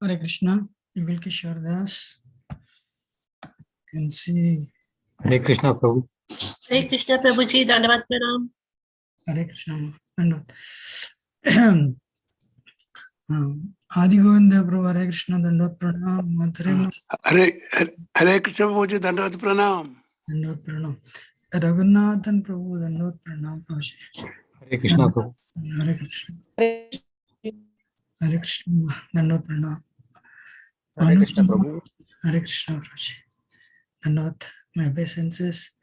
Hare Krishna, Yugal Kishore Das. You can see. Hare Krishna Prabhu. Hare Krishna Prabhuji, Dandavat Pranam. Hare Krishna. Adi Govinda Prabhu, Hare Krishna, Dandavat Pranam. Madhurima. Hare Krishna Prabhuji, Dandavat Pranam. Dandavat Pranam. Raghunathan Prabhu, Dandavat Pranam. Prabhuji. Hare Krishna Prabhu. Hare Krishna. Hare Krishna, Dandavat Pranam. Hare Krishna Prabhu. Hare Krishna Prabhuji. Dandavat. My obeisances.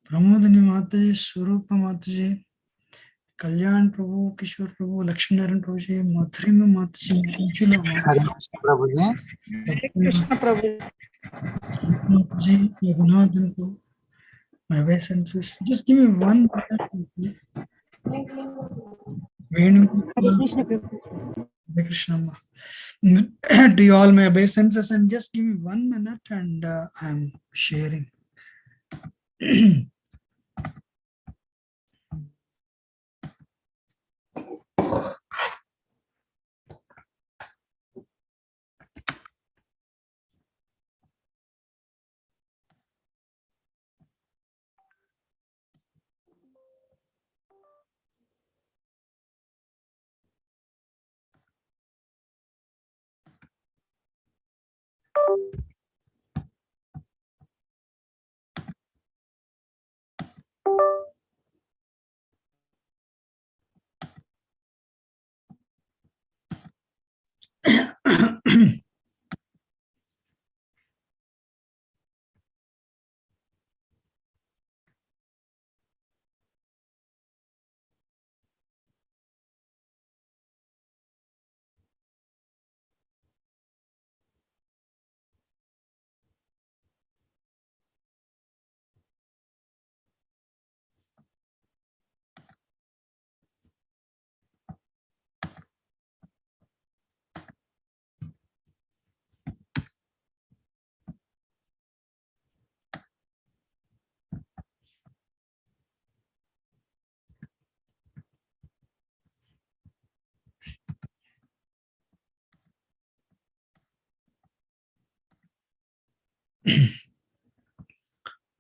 Pramodani Mataji, Swarupa Mataji, Kalyan Prabhu, Kishore Prabhu, Lakshminaran Prabhuji, Madhurima Mataji, Ujjula Mataji, Krishna Prabhu. Mataji, Yagunathan Prabhu. My obeisances. Just give me 1 minute. Venu Hare Krishna. To you all my obeisances, and just give me 1 minute, and I'm sharing.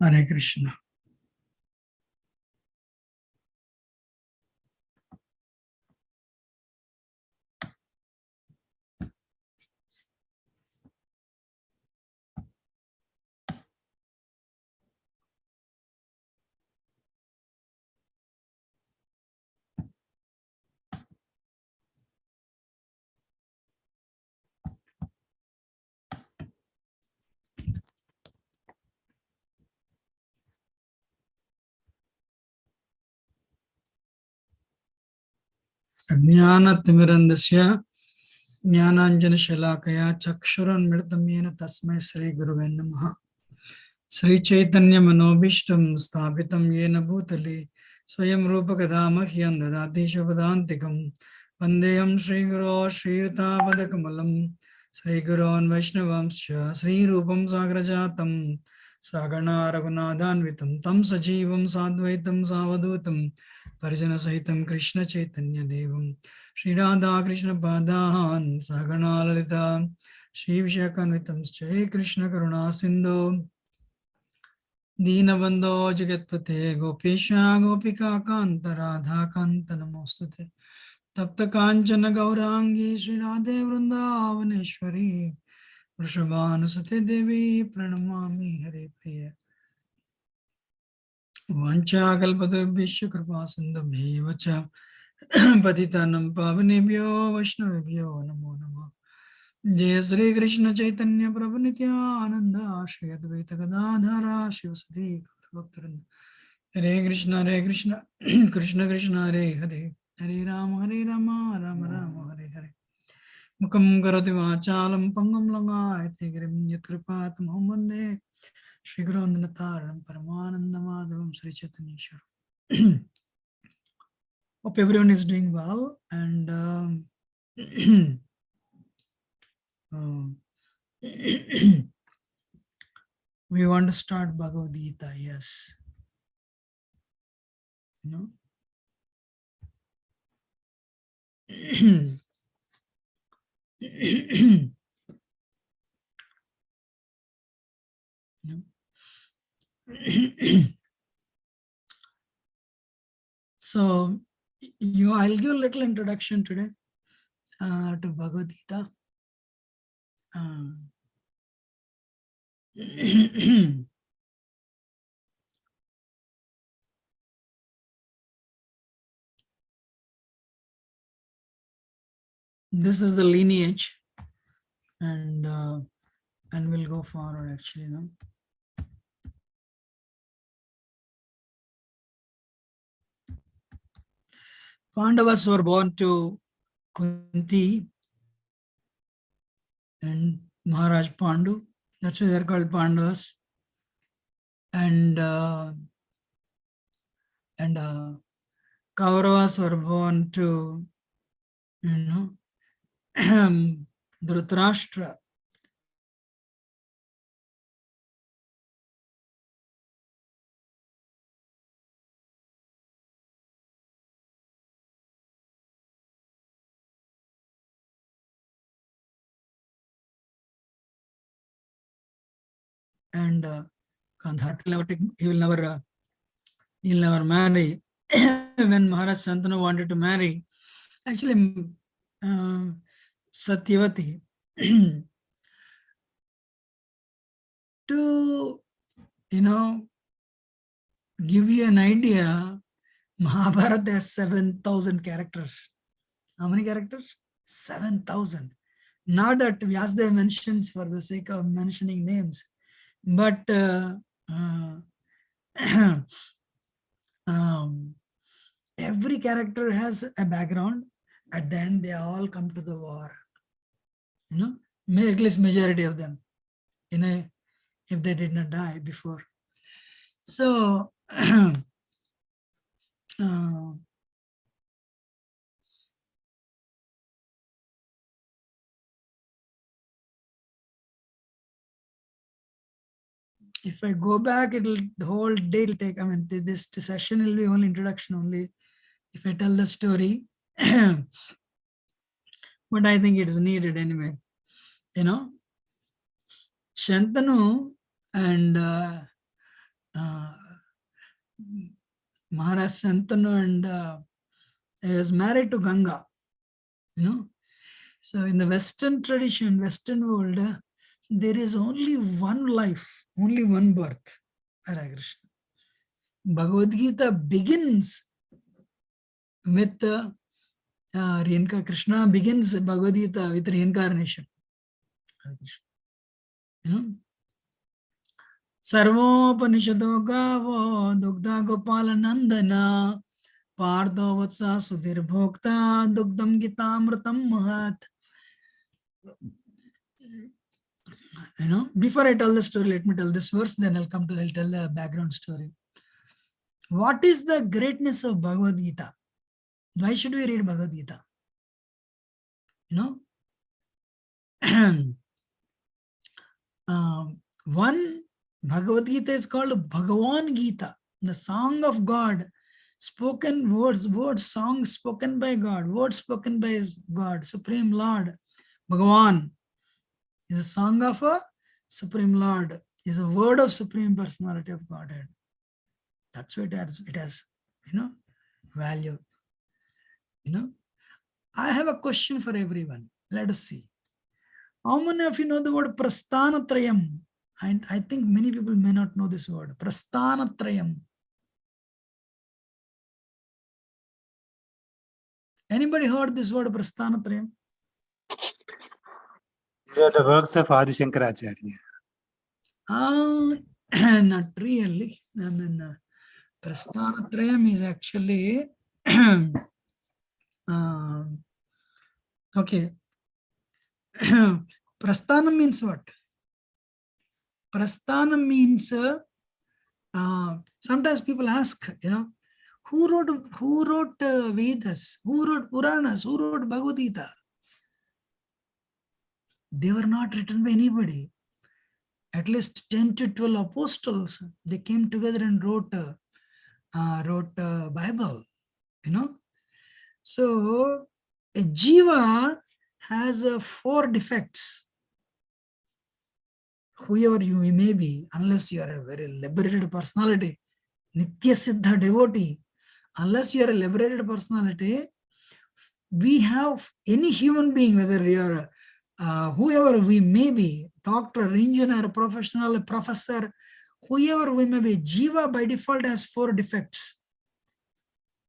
Hare Krishna. Jnanatimirandasya Jnananjana Shalakaya Chakshuranmritam Yena Tasmai Sri Guruve Namaha. Sri Chaitanya Manobishtam Sthapitam Yena Bhutale Swayam Rupa Kadamahyam Dadati Shabdaantikam Vandeyam Sri Guru Sri Yutabadakamalam Sri Gurun Vaishnavamscha Sri Rupam Sagrajatam Sagana Raghunathanvitam Tam Sajivam Sadvaitam Savadutam Parijana Sahitam Krishna Chaitanya Devam Sri Radha Krishna Padahan Sagana Lalita Shri Vishakhanvitam Jai Krishna Karuna Sindhu Deenabandho Jagatpate Gopisha Gopika Kanta Radha Kanta Namostute Tapta Kanchana Gaurangi Sri Radhe Vrindavaneshwari Vrishabhanusate Devi Pranamami Hare Priya Vancha Kalpatarubhishya Kripa Sindhabhi Vacha Patitanam Pavanebhyo Vaishnavibhyo Namo Namah Jai Sri Krishna Chaitanya Prabhu Nityananda Shri Advaita Gadadhara Shivasati Bhaktaranda Hare Krishna Krishna Krishna Hare Hare Hare Rama Rama Rama Hare Hare Mukam Karati Vachalam Pangam Langayate Girim Yatkripat Muhammade Shri Guru Nataram Paramananda Madhavam Sri Chaitanya Ishwara. Hope everyone is doing well, and we want to start Bhagavad-Gita, yes. You know? So, I'll give a little introduction today to Bhagavad-Gita. This is the lineage, and we'll go forward actually now. Pandavas were born to Kunti and Maharaj Pandu. That's why they're called Pandavas. And Kauravas were born to, Dhritarashtra. And he'll never marry. When Maharaj Santanu wanted to marry, actually Satyavati, to give you an idea, Mahabharata has 7,000 characters. How many characters? 7,000. Not that Vyasadeva mentions for the sake of mentioning names, but every character has a background. At the end, they all come to the war. At least majority of them, if they did not die before. So, if I go back, the whole day will take. This session will be only introduction only. If I tell the story, but I think it is needed anyway. Shantanu and Maharaj Shantanu, and he was married to Ganga. So in the Western tradition, Western world, there is only one life, only one birth. Hare Krishna. Bhagavad-Gita begins with reincarnation. Krishna begins Bhagavad-Gita with reincarnation. Hare Krishna. Sarvopanishado gavo dugdha gopala nandana Pardo vatsa sudhir bhokta dugdam gitamratam mahat. Before I tell the story, let me tell this verse, then I'll tell the background story. What is the greatness of Bhagavad Gita? Why should we read Bhagavad Gita? One Bhagavad Gita is called Bhagavan Gita, the song of God, spoken words, songs spoken by God, words spoken by God, Supreme Lord. Bhagavan is a song of a Supreme Lord, is a word of Supreme Personality of Godhead. That's why it has value. I have a question for everyone. Let us see. How many of you know the word Prasthanatrayam? And I think many people may not know this word. Prasthanatrayam. Anybody heard this word Prasthanatrayam? These are the works of Adi Shankaracharya. Not really. Prasthanatrayam is actually okay. Prasthana means what? Prasthana means sometimes people ask, who wrote Vedas? Who wrote Puranas? Who wrote Bhagavad Gita? They were not written by anybody. At least 10 to 12 apostles, they came together and wrote Bible. So a jiva has 4 defects. Whoever you may be, unless you are a very liberated personality, Nitya Siddha devotee, unless you are a liberated personality, we have any human being, whether you are whoever we may be, doctor, engineer, professional, professor, whoever we may be, Jiva by default has 4 defects.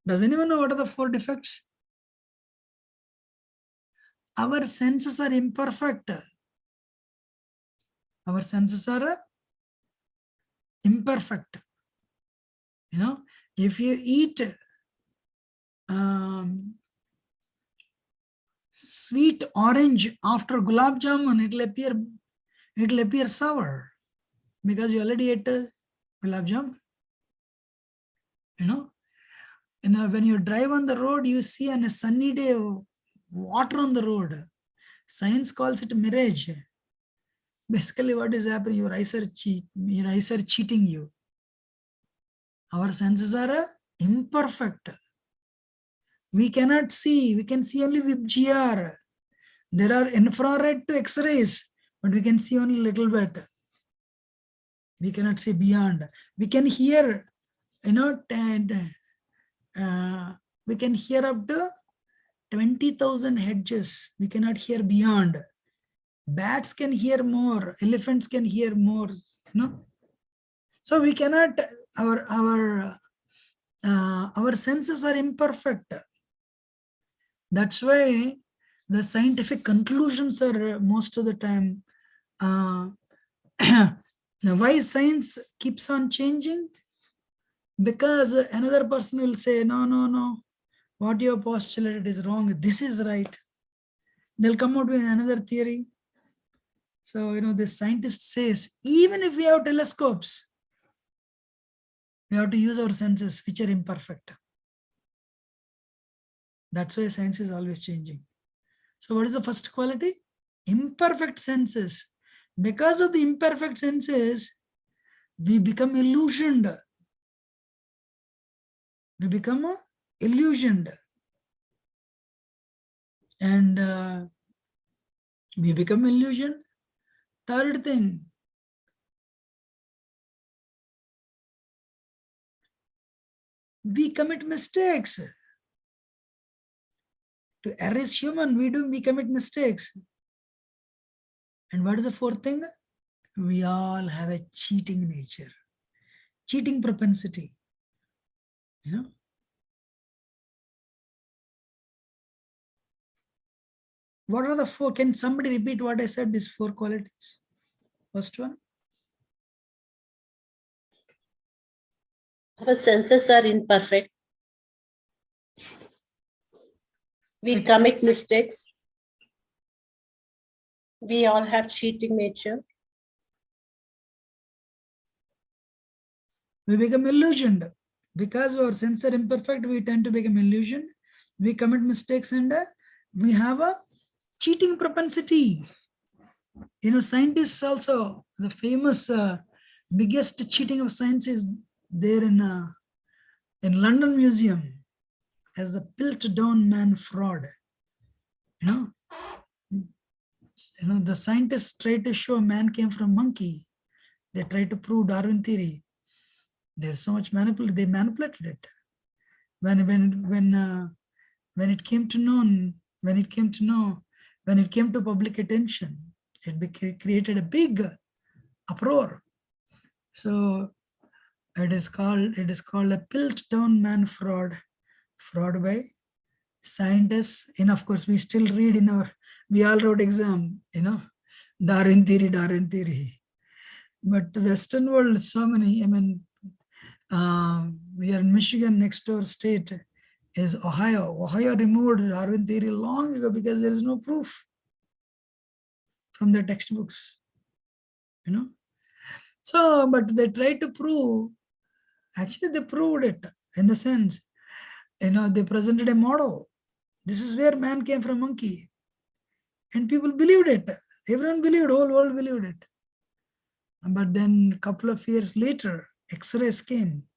Does anyone know what are the 4 defects? Our senses are imperfect. Our senses are imperfect. You know, if you eat sweet orange after gulab jamun, it'll appear sour because you already ate gulab jamun. You know, when you drive on the road, you see on a sunny day water on the road. Science calls it mirage. Basically, what is happening? Your eyes are cheating you. Our senses are imperfect. We cannot see. We can see only with GR. There are infrared to X-rays, but we can see only a little bit. We cannot see beyond. We can hear, we can hear up to 20,000 hertz. We cannot hear beyond. Bats can hear more. Elephants can hear more. So we cannot. Our senses are imperfect. That's why the scientific conclusions are most of the time. Why science keeps on changing? Because another person will say, no, what you have postulated is wrong. This is right. They'll come out with another theory. So, the scientist says, even if we have telescopes, we have to use our senses, which are imperfect. That's why science is always changing. So what is the first quality? Imperfect senses. Because of the imperfect senses, we become illusioned. We become illusioned. And we become illusioned. Third thing, we commit mistakes. To err is human, we commit mistakes. And what is the 4th thing? We all have a cheating nature, cheating propensity. What are the 4? Can somebody repeat what I said, these 4 qualities? First one. Our senses are imperfect. We commit mistakes. We all have cheating nature. We become illusioned. Because our senses are imperfect, we tend to become illusioned. We commit mistakes and we have a cheating propensity. Scientists also, the famous biggest cheating of science is there in London Museum as the Piltdown Man fraud. The scientists try to show man came from monkey. They try to prove Darwin theory. There's so much manipulation. They manipulated it. When it came to public attention, it created a big uproar. So it is called a Piltdown Man fraud by scientists. And of course, we still read we all wrote exam, Darwin theory. But Western world, so many, we are in Michigan, next door state is Ohio. Ohio removed Darwin theory long ago because there is no proof from their textbooks, So, but they tried to prove, actually they proved it in the sense, they presented a model. This is where man came from monkey. And people believed it. Everyone believed, whole world believed it. But then a couple of years later, X-rays came.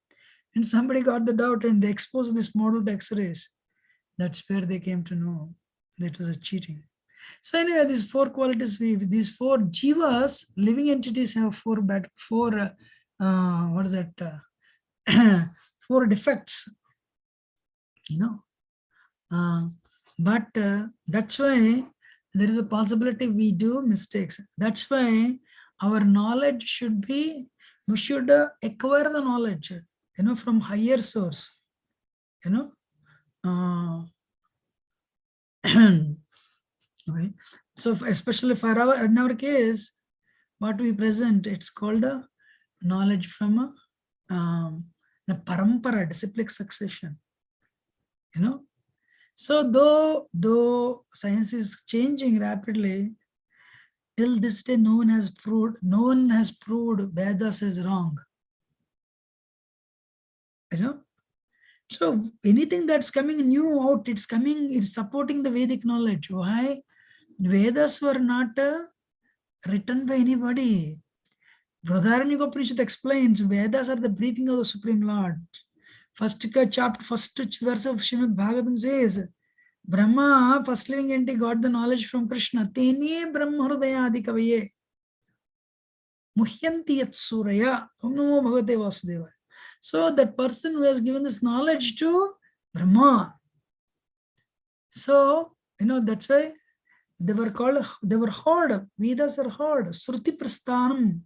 And somebody got the doubt and they exposed this model to X-rays. That's where they came to know that it was a cheating. So anyway, these four qualities, these four jivas, living entities, have four what is that? Four defects, but that's why there is a possibility we do mistakes. That's why our knowledge should be, we should acquire the knowledge, from higher source, okay. So especially for in our case, what we present, it's called a knowledge from the parampara, disciplic succession, So though science is changing rapidly, till this day no one has proved Vedas is wrong. So anything that's coming new out, it's supporting the Vedic knowledge. Why? Vedas were not written by anybody. Brihadaranyaka Upanishad explains Vedas are the breathing of the Supreme Lord. First verse of Srimad Bhagavatam says, Brahma, first living entity, got the knowledge from Krishna. Tene Brahma Hridaya Adikavaye. Muhyanti Yat Suraya. Om Namo Bhagavate Vasudevaya. So that person who has given this knowledge to Brahma. So, that's why they were heard. Vedas are heard. Sruti Prasthanam.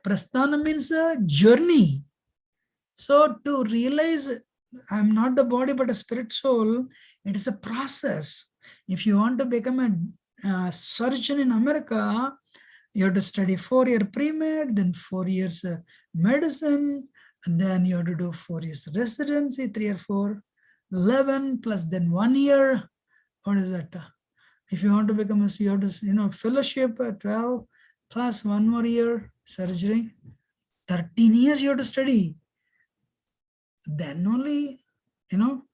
Prasthana means a journey. So to realize I'm not the body but a spirit soul, it is a process. If you want to become a surgeon in America, you have to study 4-year pre-med, then 4 years medicine, and then you have to do 4 years residency, 3 or 4, 11 plus then 1 year. What is that? If you want to become you have to, fellowship 12 plus 1 more year surgery, 13 years you have to study. Then only, you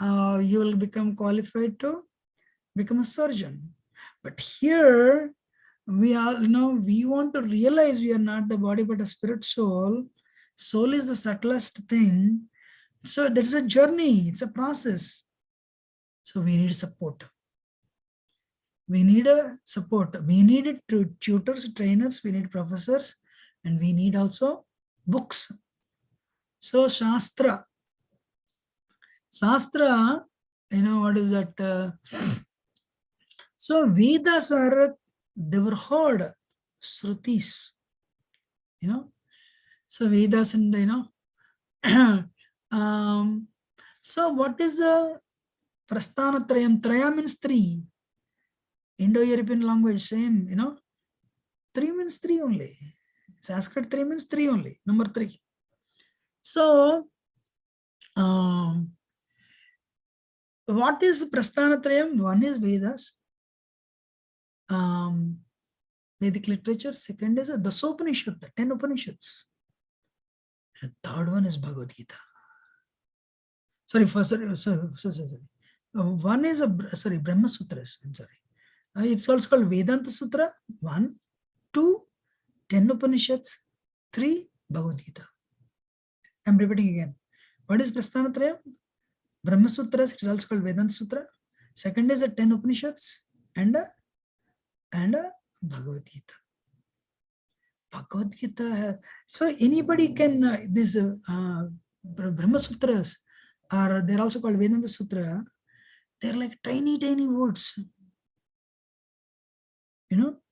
will become qualified to become a surgeon. But here, we want to realize we are not the body but a spirit soul. Soul is the subtlest thing. So there's a journey, it's a process. So we need support. We need a support. We need tutors, trainers, we need professors, and we need also books. So Shastra, what is that? So Vedas they were heard, Shrutis, So Vedas and, so what is the Prasthana Trayam? Traya means 3. Indo-European language, same, 3 means 3 only. Sanskrit 3 means 3 only, number 3. So, what is Prasthanatrayam? One is Vedas, Vedic literature. Second is Dasopanishad, 10 Upanishads. And third one is Bhagavad-Gita. Sorry. One is Brahma Sutras. I'm sorry. It's also called Vedanta Sutra. 1, 2, 10 Upanishads, 3 Bhagavad-Gita. I'm repeating again. What is Prasthanatrayam? Brahma Sutras, it is also called Vedanta Sutra. Second is 10 Upanishads and Bhagavad-Gita. Bhagavad-Gita. So anybody can, these Brahma Sutras, or they're also called Vedanta Sutra, they're like tiny words.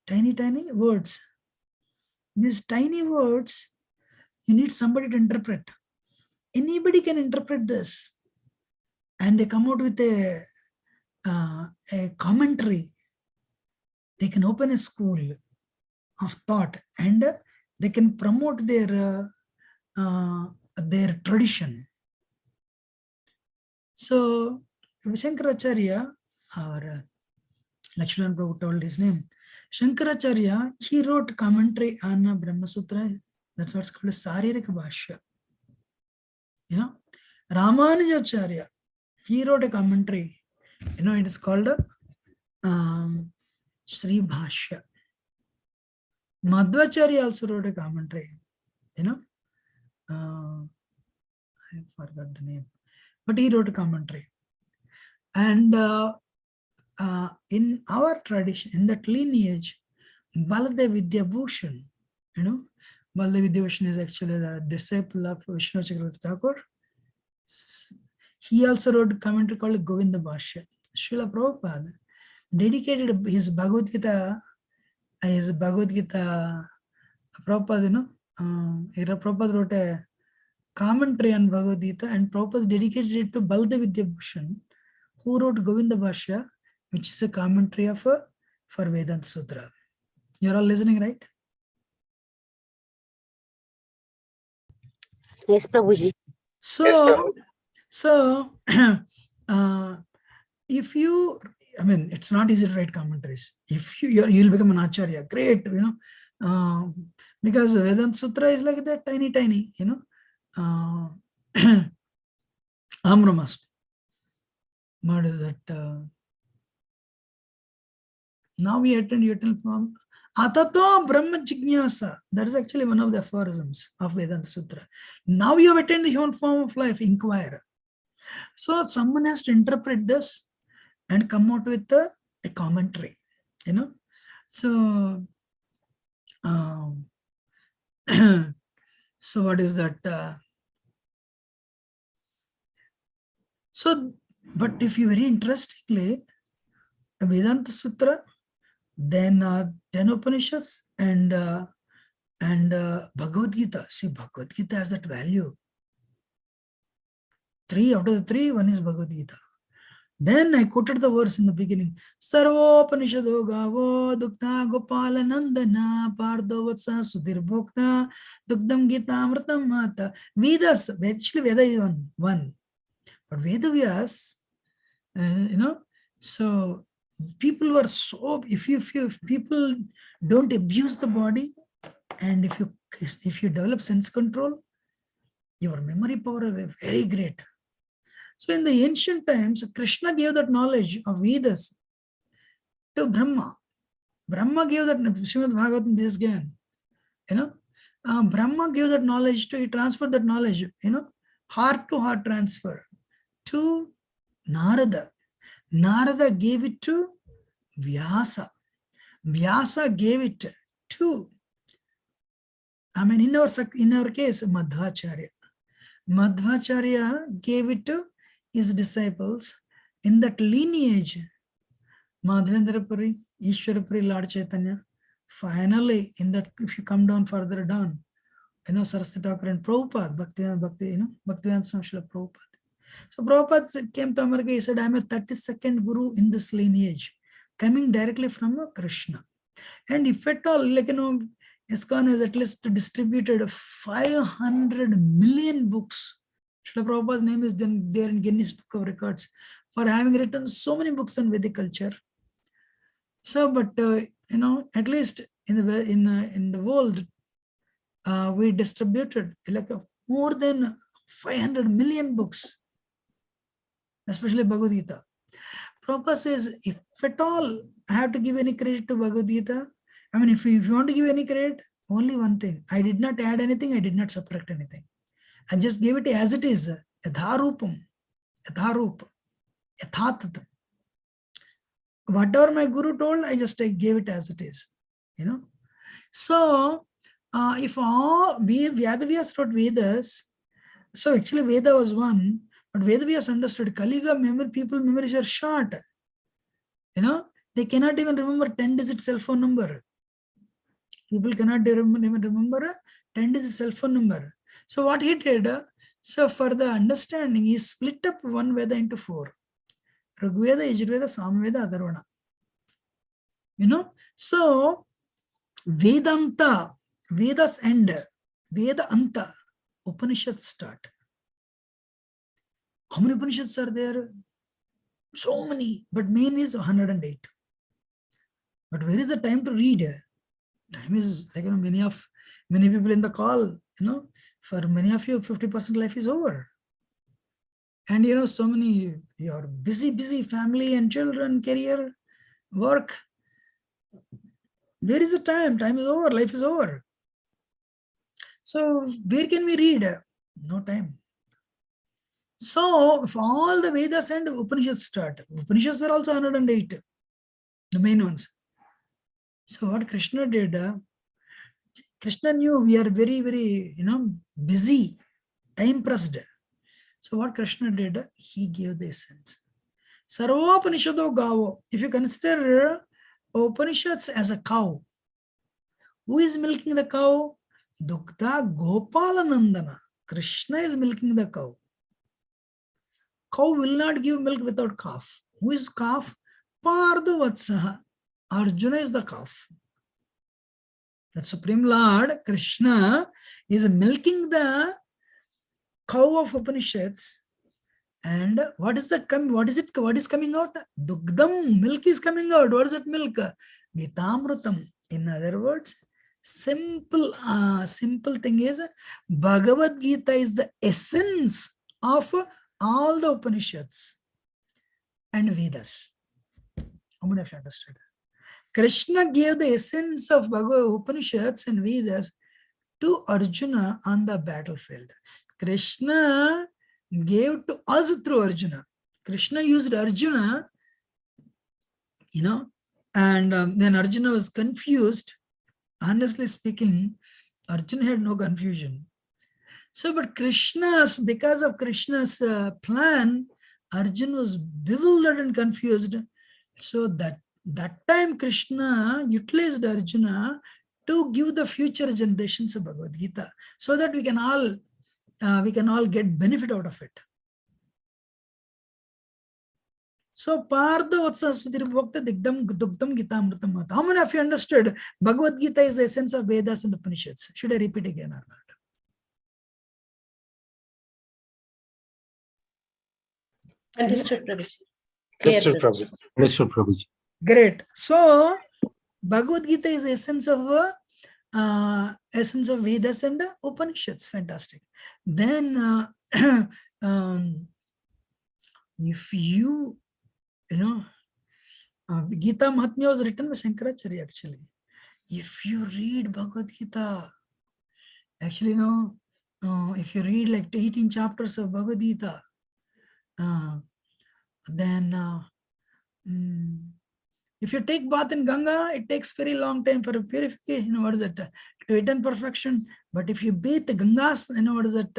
Tiny words. These tiny words, you need somebody to interpret. Anybody can interpret this. And they come out with a commentary. They can open a school of thought and they can promote their tradition. So Shankaracharya, our Lakshman Prabhu told his name. Shankaracharya, he wrote commentary on Brahma Sutra. That's what's called a Saririka Bhashya. Ramanujacharya, he wrote a commentary. It is called Sri Bhashya. Madhvacharya also wrote a commentary. I forgot the name, but he wrote a commentary. And in our tradition, in that lineage, Baladev Vidyabhushan, Baladev Vidyabhushan is actually the disciple of Vishnu Chakravarti Thakur. He also wrote a commentary called Govinda Bhashya. Srila Prabhupada dedicated his Bhagavad Gita, Prabhupada, Prabhupada wrote a commentary on Bhagavad Gita, and Prabhupada dedicated it to Baladev Vidyabhushan, who wrote Govinda Bhashya, which is a commentary for Vedanta Sutra. You're all listening, right? Yes, Prabhuji. So, if you, it's not easy to write commentaries. If you'll become an acharya, great, because Vedanta Sutra is like that, tiny, Amramas. What is that? Now you attend from Atato Brahma Jignasa. That is actually one of the aphorisms of Vedanta Sutra. Now you have attained the human form of life, inquire. So someone has to interpret this and come out with a commentary, So, so what is that? But if you very interestingly, Vedanta Sutra, then 10 Upanishads and Bhagavad-Gita. See, Bhagavad-Gita has that value. 3 out of the 3, one is Bhagavad-Gita. Then I quoted the verse in the beginning. Sarvopanishado gavo dukta gopala nandana pardo vatsa sudhir bhokta dukdam gita amritam mata. Vedas, actually Veda is one. But Vedavyas, so people were so, if people don't abuse the body, and if you develop sense control, your memory power is very great. So in the ancient times, Krishna gave that knowledge of Vedas to Brahma. Brahma gave that, Srimad Bhagavatam, this given, Brahma gave that knowledge he transferred that knowledge, heart to heart transfer to Narada. Narada gave it to Vyasa. Vyasa gave it to, in our case, Madhvacharya. Madhvacharya gave it to his disciples. In that lineage, Madhvendrapuri, Ishwarapuri, Lord Chaitanya. Finally, in that, if you come down further down, Saraswati Thakur and Prabhupada, Bhaktivedanta Swami Srila Prabhupada. So Prabhupada came to America, he said, I am a 32nd Guru in this lineage, coming directly from Krishna. And if at all, ISKCON has at least distributed 500 million books. Srila Prabhupada's name is then there in Guinness Book of Records for having written so many books on Vedic culture. So, but at least in the world, we distributed more than 500 million books, especially Bhagavad Gita. Prabhupada says, if at all I have to give any credit to Bhagavad Gita, if you want to give any credit, only one thing. I did not add anything, I did not subtract anything. I just gave it as it is. Yatharupam, yatharup, yathatat. Whatever my Guru told, I gave it as it is. So, if all Vyadavyas wrote Vedas, so actually Veda was one, but Vedavyas understood Kaliga people memories are short. They cannot even remember 10-digit cell phone number. People cannot even remember a 10-digit cell phone number. So what he did, so for the understanding, he split up one Veda into 4. Rigveda, Yajurveda, Samveda, Atharvana. So Vedanta, Vedas end, Veda Anta, Upanishads start. How many Upanishads are there? So many, but main is 108. But where is the time to read? Time is many people in the call, for many of you, 50% life is over. And so many, your busy family and children, career, work. Where is the time? Time is over, life is over. So where can we read? No time. So if all the Vedas and Upanishads start, Upanishads are also 108. the main ones. So what Krishna did, Krishna knew we are very, very, busy, time pressed. So what Krishna did, he gave the essence. Sarvopanishado gavo. If you consider Upanishads as a cow, who is milking the cow? Dugdha Gopalanandana. Krishna is milking the cow. Cow will not give milk without calf. Who is calf? Parduvatsaha. Arjuna is the calf. The Supreme Lord, Krishna, is milking the cow of Upanishads. And what is coming out? Dugdam, milk is coming out. What is that milk? Gitamrutam. In other words, simple thing is, Bhagavad-Gita is the essence of all the Upanishads and Vedas. How many of you understood? Krishna gave the essence of Upanishads and Vedas to Arjuna on the battlefield. Krishna gave to us through Arjuna. Krishna used Arjuna, and then Arjuna was confused. Honestly speaking, Arjuna had no confusion. So, but because of Krishna's plan, Arjuna was bewildered and confused. So that time Krishna utilized Arjuna to give the future generations of Bhagavad Gita, so that we can all get benefit out of it. So Partha Vatsa Sudiribhakta Digdam Dugdam Gita Amritam. How many of you understood Bhagavad Gita is the essence of Vedas and Upanishads? Should I repeat again or not? Understood, Prabhuji. Understood, Clear, Prabhuji. Understood, Prabhuji. Great. So Bhagavad Gita is the essence of Vedas and Upanishads. Fantastic. Then if you Gita Mahatmya was written by Shankaracharya actually. If you read Bhagavad Gita, actually if you read like 18 chapters of Bhagavad Gita, then if you take bath in Ganga, it takes very long time for a purification. What is it? To attain perfection. But if you bathe the Gangas, what is it?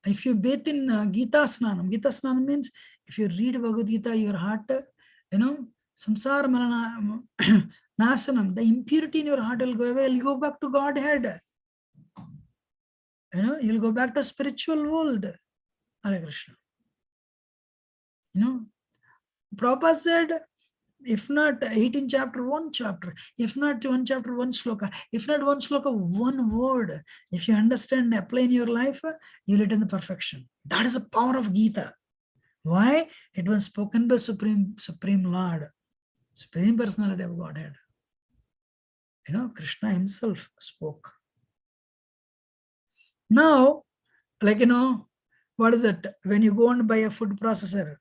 If you bathe in Gita Snanam means if you read Bhagavad Gita, your heart, samsara malana nasanam, the impurity in your heart will go away. You'll go back to Godhead. You'll go back to spiritual world. Hare Krishna. Prabhupada said, if not 18 chapter, one chapter, if not one chapter, one sloka, if not one sloka, one word. If you understand and apply in your life, you'll attain the perfection. That is the power of Gita. Why? It was spoken by Supreme Lord, Supreme Personality of Godhead. Krishna himself spoke. Now, what is it? When you go and buy a food processor,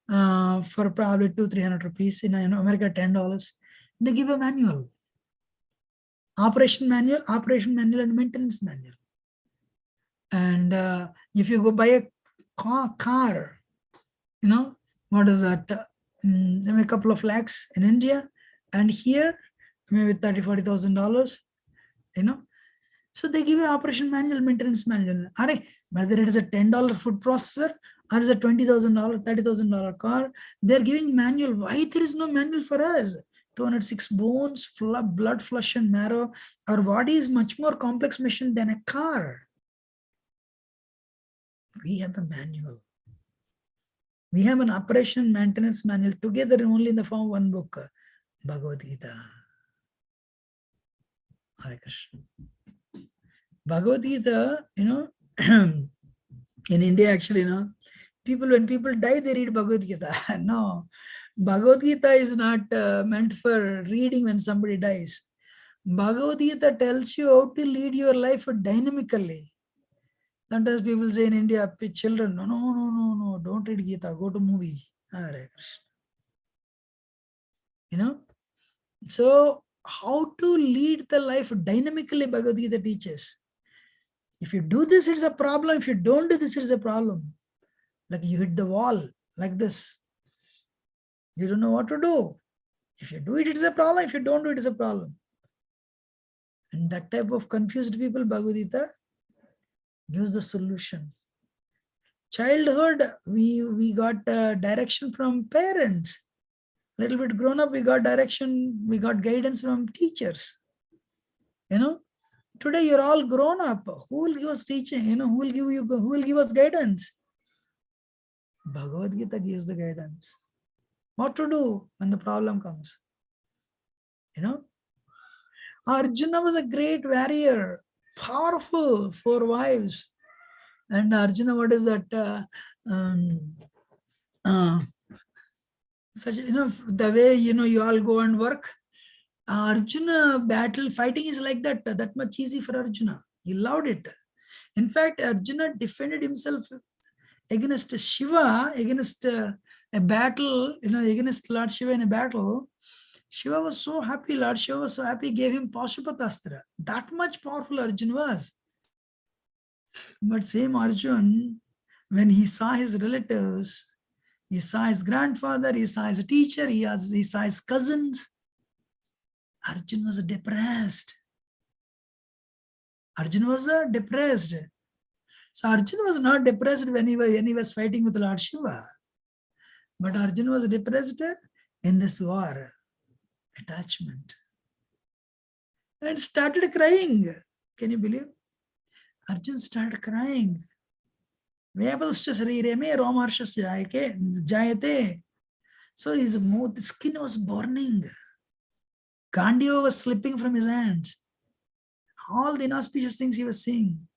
for probably 200-300 rupees, in America $10, they give a manual, operation manual and maintenance manual. And if you go buy a car, what is that? Maybe a couple of lakhs in India, and here maybe $30,000-$40,000. So they give an operation manual, maintenance manual. Whether it is a $10 food processor or is a $20,000, $30,000 car, they're giving manual. Why there is no manual for us? 206 bones, blood, flesh, and marrow. Our body is much more complex machine than a car. We have a manual. We have an operation maintenance manual together only in the form of one book, Bhagavad Gita. Hare Krishna. Bhagavad Gita, in India actually, when people die, they read Bhagavad Gita. No, Bhagavad Gita is not meant for reading when somebody dies. Bhagavad Gita tells you how to lead your life dynamically. Sometimes people say in India, children, no, don't read Gita, go to movie. Hare Krishna. So how to lead the life dynamically, Bhagavad Gita teaches. If you do this, it's a problem. If you don't do this, it's a problem. Like you hit the wall like this. You don't know what to do. If you do it, it's a problem. If you don't do it, it's a problem. And that type of confused people, Bhagavad-Gita gives the solution. Childhood, we got direction from parents. Little bit grown up, we got direction, we got guidance from teachers. Today you're all grown up. Who will give us teaching? Who will give us guidance? Bhagavad Gita gives the guidance. What to do when the problem comes? Arjuna was a great warrior, powerful, 4 wives. And Arjuna, what is that? Such, the way, you all go and work. Arjuna battle fighting is like that much easy for Arjuna. He loved it. In fact, Arjuna defended himself against Shiva, against a battle, against Lord Shiva in a battle. Shiva was so happy, Lord Shiva was so happy, gave him Pashupatastra. That much powerful Arjuna was. But same Arjun, when he saw his relatives, he saw his grandfather, he saw his teacher, he saw his cousins, Arjun was depressed. Arjun was depressed. So Arjun was not depressed when he was fighting with Lord Shiva. But Arjun was depressed in this war, attachment. And started crying. Can you believe? Arjun started crying. So his skin was burning. Gandiva was slipping from his hands. All the inauspicious things he was seeing.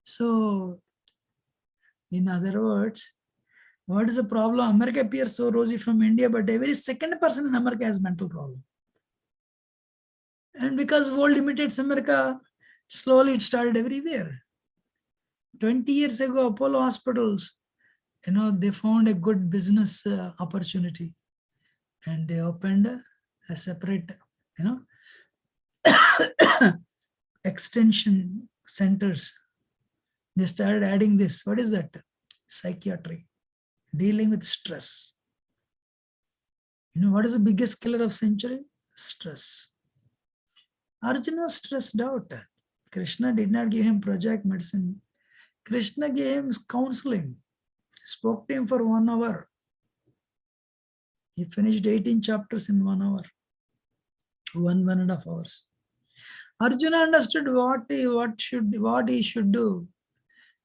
So, in other words, what is the problem? America appears so rosy from India, but every second person in America has mental problem. And because world imitates America, slowly it started everywhere. 20 years ago, Apollo hospitals, they found a good business opportunity. And they opened a separate, extension centers. They started adding this. What is that? Psychiatry. Dealing with stress. What is the biggest killer of century? Stress. Arjuna was stressed out. Krishna did not give him project medicine. Krishna gave him counseling. Spoke to him for 1 hour. He finished 18 chapters in 1 hour. 1.5 hours. Arjuna understood what he should do.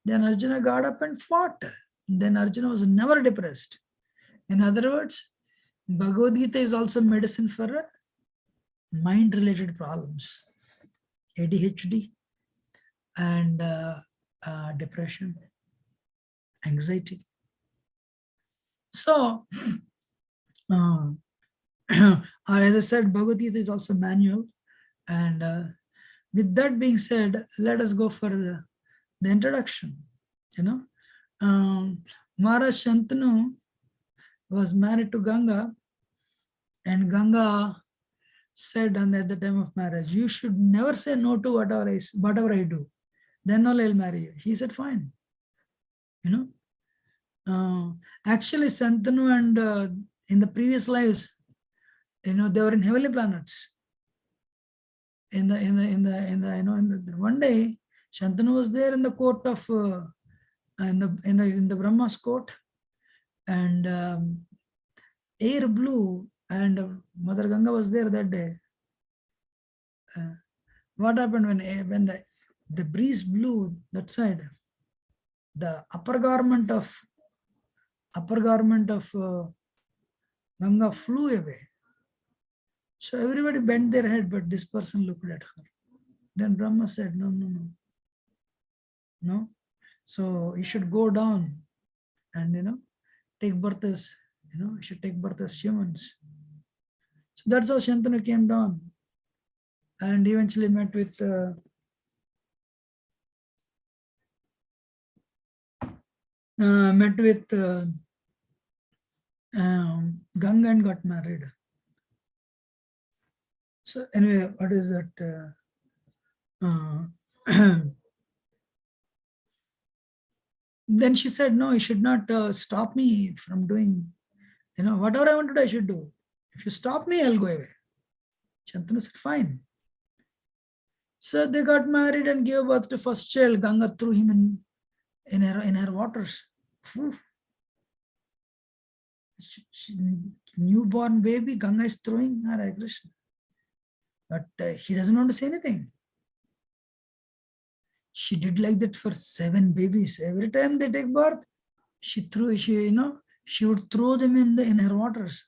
Then Arjuna got up and fought. Then Arjuna was never depressed. In other words, Bhagavad Gita is also medicine for mind-related problems, ADHD and depression, anxiety. So, as I said, Bhagavad Gita is also manual. And with that being said, let us go for the introduction. Maharaj Shantanu was married to Ganga, and Ganga said at the time of marriage, you should never say no to whatever I do. Then only I'll marry you. He said, fine. Actually, Shantanu and in the previous lives, they were in heavenly planets. One day, Shantanu was there in the court of in the Brahma's court, and air blew, and Mother Ganga was there that day. What happened when the breeze blew that side? The upper garment of Ganga flew away. So everybody bent their head, but this person looked at her. Then Brahma said, no. So you should go down and take birth as you should take birth as humans. So that's how Shantanu came down, and eventually met with Ganga and got married. So anyway, what is that? Then she said, no, you should not stop me from doing, whatever I want to do, I should do. If you stop me, I'll go away. Shantanu said, fine. So they got married and gave birth to first child. Ganga threw him in her waters. Whew. Newborn baby, Ganga is throwing her at Krishna. But he doesn't want to say anything. She did like that for 7 babies. Every time they take birth, she would throw them in her waters.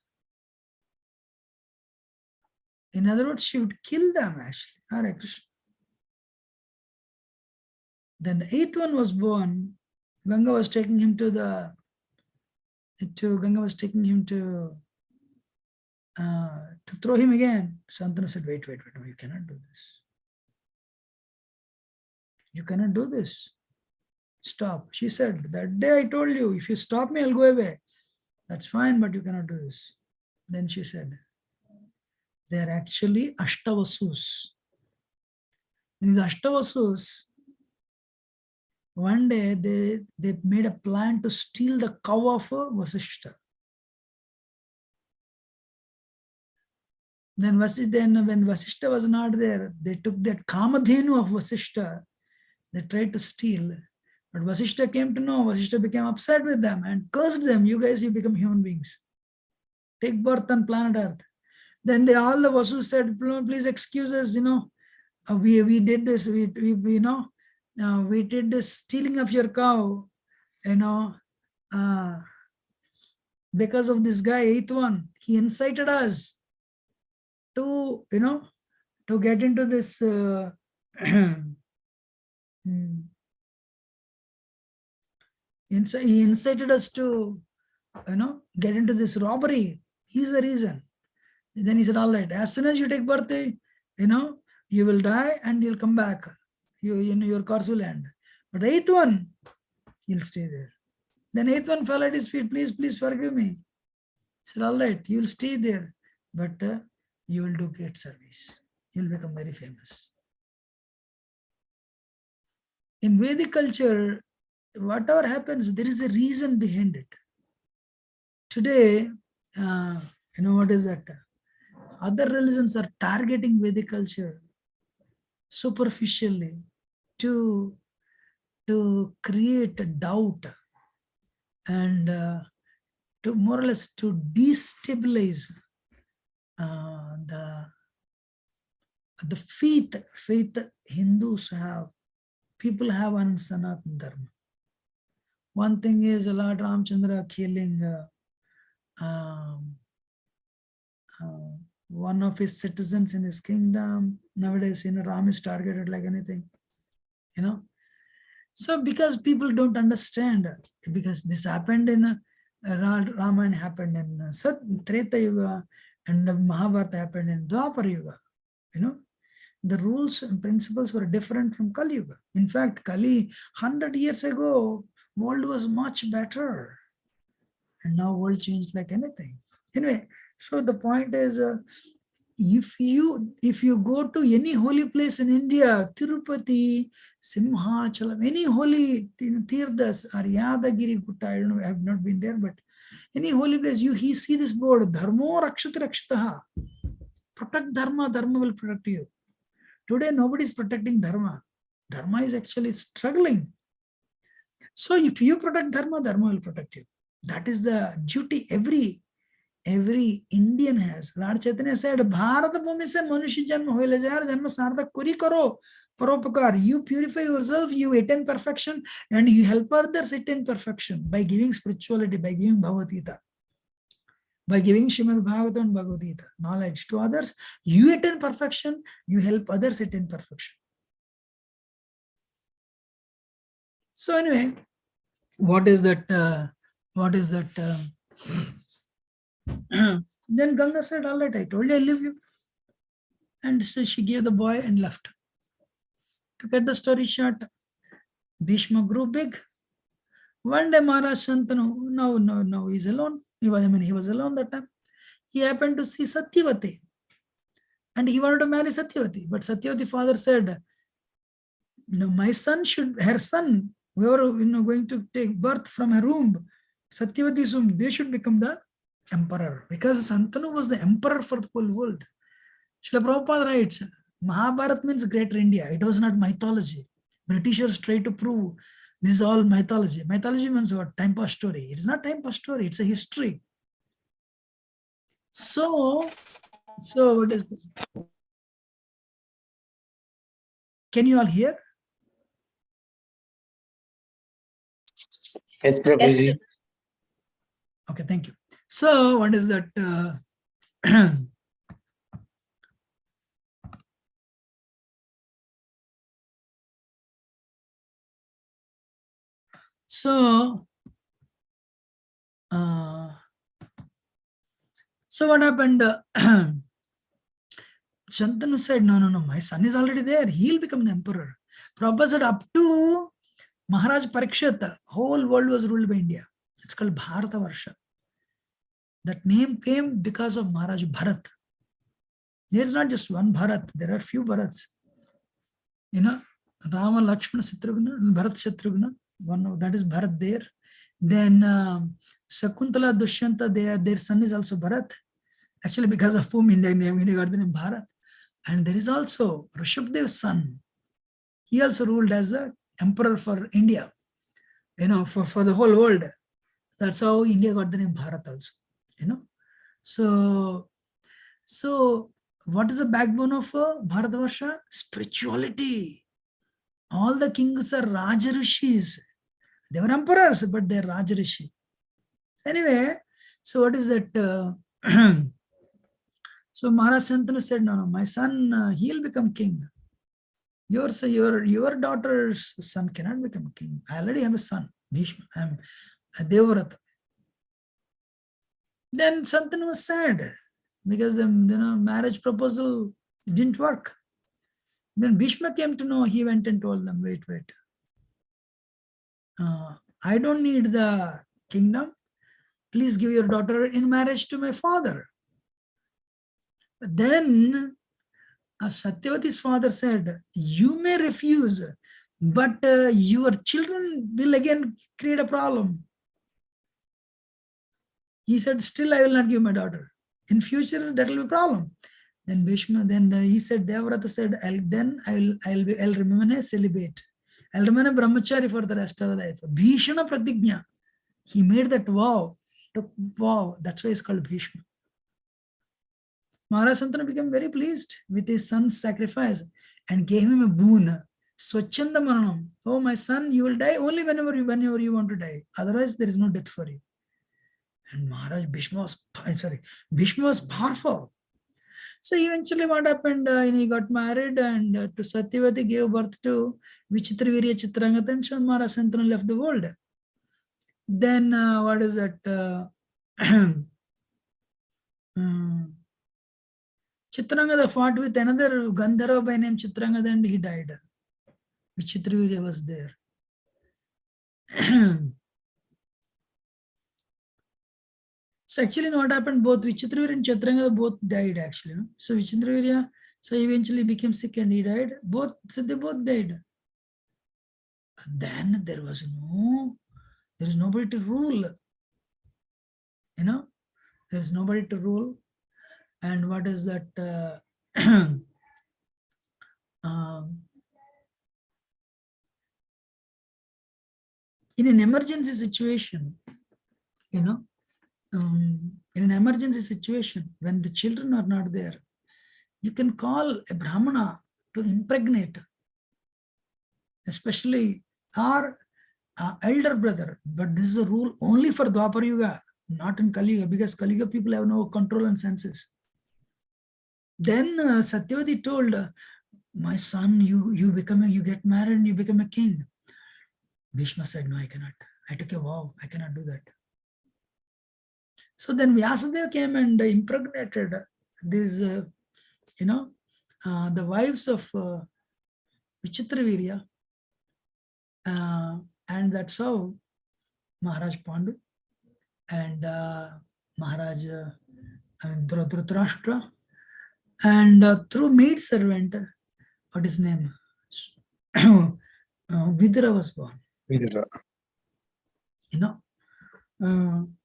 In other words, she would kill them actually. Hare Krishna. Then the 8th one was born. Ganga was taking him to throw him again. Shantanu said, wait, no, you cannot do this. You cannot do this. Stop. She said, that day I told you, if you stop me, I'll go away. That's fine, but you cannot do this. Then she said, they are actually Ashtavasus. These Ashtavasus, one day they made a plan to steal the cow of Vasishta. Then when Vasishta was not there, they took that Kamadhenu of Vasishta. They tried to steal. But Vasishta came to know. Vasishta became upset with them and cursed them. You guys, you become human beings. Take birth on planet Earth. Then all the Vasus said, please excuse us, we did this, we did this stealing of your cow, because of this guy, 8th one. He incited us to get into this he incited us to get into this robbery. He's the reason. And then he said, all right, as soon as you take birth, you will die and you'll come back. Your course will end. But the 8th one, he'll stay there. Then 8th one fell at his feet. Please forgive me. He said, all right, you'll stay there, but you will do great service. You'll become very famous. In Vedic culture, whatever happens, there is a reason behind it. Today, what is that? Other religions are targeting Vedic culture superficially to create a doubt and to more or less to destabilize the faith Hindus have. People have on Sanatana Dharma. One thing is Lord Ramchandra killing one of his citizens in his kingdom. Nowadays, Ram is targeted like anything, So because people don't understand, because this happened in Ramayana happened in Treta Yuga, and Mahabharata happened in Dwapara Yuga, The rules and principles were different from Kali Yuga. In fact, Kali, 100 years ago, world was much better. And now world changed like anything. Anyway, so the point is, if you go to any holy place in India, Tirupati, Simhachalam, any holy Tirthas or Yadagiri Gutta, I don't know, I have not been there, but any holy place, you see this board, Dharmo Rakshati Rakshataha. Protect Dharma, Dharma will protect you. Today, nobody is protecting Dharma. Dharma is actually struggling. So if you protect Dharma, Dharma will protect you. That is the duty every Indian has. Lord Chaitanya said, Bharata Bhumi se manushya janma hoile jar janma sartha kuri karo paropakar. You purify yourself, you attain perfection, and you help others attain perfection by giving spirituality, by giving Bhagavad-Gita, by giving Srimad Bhagavatam and Bhagavad-Gita knowledge to others. You attain perfection, you help others attain perfection. So anyway, what is that? Then Ganga said, all right, I told you I leave you. And so she gave the boy and left. To get the story short, Bhishma grew big. One day Maharaj Shantanu, no, he's alone. He was alone that time. He happened to see Satyavati. And he wanted to marry Satyavati. But Satyavati's father said, her son whoever going to take birth from a womb, Satyavati's womb, they should become the emperor, because Santanu was the emperor for the whole world. Srila Prabhupada writes, Mahabharata means greater India. It was not mythology. Britishers try to prove this is all mythology. Mythology means what? Time pass story. It is not time pass story. It's a history. So what is this? Can you all hear? Yes, Prabhuji. Okay, thank you. So what is that? So what happened? Shantanu said, no, my son is already there. He'll become the emperor. Prabhupada said, up to Maharaj Parikshit, the whole world was ruled by India. It's called Bharata Varsha. That name came because of Maharaj Bharat. There's not just one Bharat. There are few Bharats. Rama, Lakshmana, Shatrugna, Bharat, Shatrugna. One of that is Bharat there. Then Shakuntala, Dushyanta, their son is also Bharat. Actually, because of whom India got the name Bharat. And there is also Rishabdev's son. He also ruled as a emperor for India, for the whole world. That's how India got the name Bharat also, So what is the backbone of Bharatavarsha? Spirituality. All the kings are Rajarishis. They were emperors, but they're Rajarishi. Anyway, so what is that? So Maharaj Shantanu said, no, my son, he'll become king. Your daughter's son cannot become king. I already have a son, Bhishma. I'm a Devrata. Then Shantanu was sad because the marriage proposal didn't work. When Bhishma came to know, he went and told them, wait. I don't need the kingdom. Please give your daughter in marriage to my father. Then Satyavati's father said, you may refuse, but your children will again create a problem. He said, still I will not give my daughter. In future, that will be a problem. Then Bhishma, he said, Devrata said, I'll remain a celibate. I'll remain a brahmachari for the rest of the life. Bhishana Pratignya. He made that vow. Wow. That's why it's called Bhishma. Maharaj Shantanu became very pleased with his son's sacrifice and gave him a boon. Swachanda Maranam. Oh, my son, you will die only whenever you want to die. Otherwise, there is no death for you. And Maharaj Bhishma was powerful. So eventually what happened, he got married and to Satyavati gave birth to Vichitravirya Chitrangata, and so Maharaj Shantanu left the world. Then what is that? Chitrangada fought with another Gandharva by name Chitrangada and he died. Vichitravirya was there. So actually what happened, both Vichitravirya and Chitrangada both died actually. So Vichitravirya eventually became sick and he died. They both died. But then there is nobody to rule. There is nobody to rule. And what is that? In an emergency situation, in an emergency situation, when the children are not there, you can call a Brahmana to impregnate, especially our elder brother. But this is a rule only for Dwapar Yuga, not in Kali Yuga, because Kali Yuga people have no control on senses. Then Satyavati told, my son, you get married and you become a king. Bhishma said, no, I cannot. I took a vow, I cannot do that. So then Vyasadeva came and impregnated these, the wives of Vichitravirya. And that's how Maharaj Pandu and Maharaj Dhritarashtra, and through maid servant, what is his name? Vidura was born. Vidura.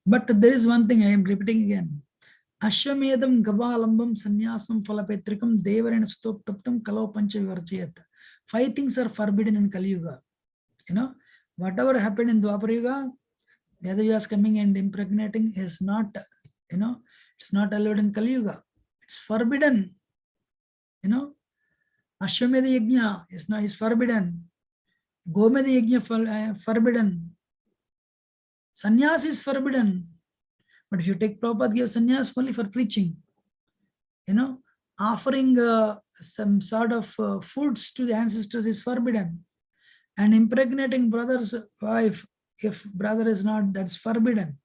But there is one thing I am repeating again. Ashwamedam gavalambam sannyasam phalapetrikam devarena stoptaptam kalau pancha vivarjayat. 5 things are forbidden in Kali Yuga. Whatever happened in Dwapara Yuga, Vedavyas coming and impregnating is not, it's not allowed in Kali Yuga. It's forbidden. Ashwamedha yajna is forbidden. Gomedha yajna forbidden. Sannyas is forbidden. But if you take Prabhupada gives sannyas only for preaching. Offering some sort of foods to the ancestors is forbidden. And impregnating brother's wife, if brother is not, that's forbidden.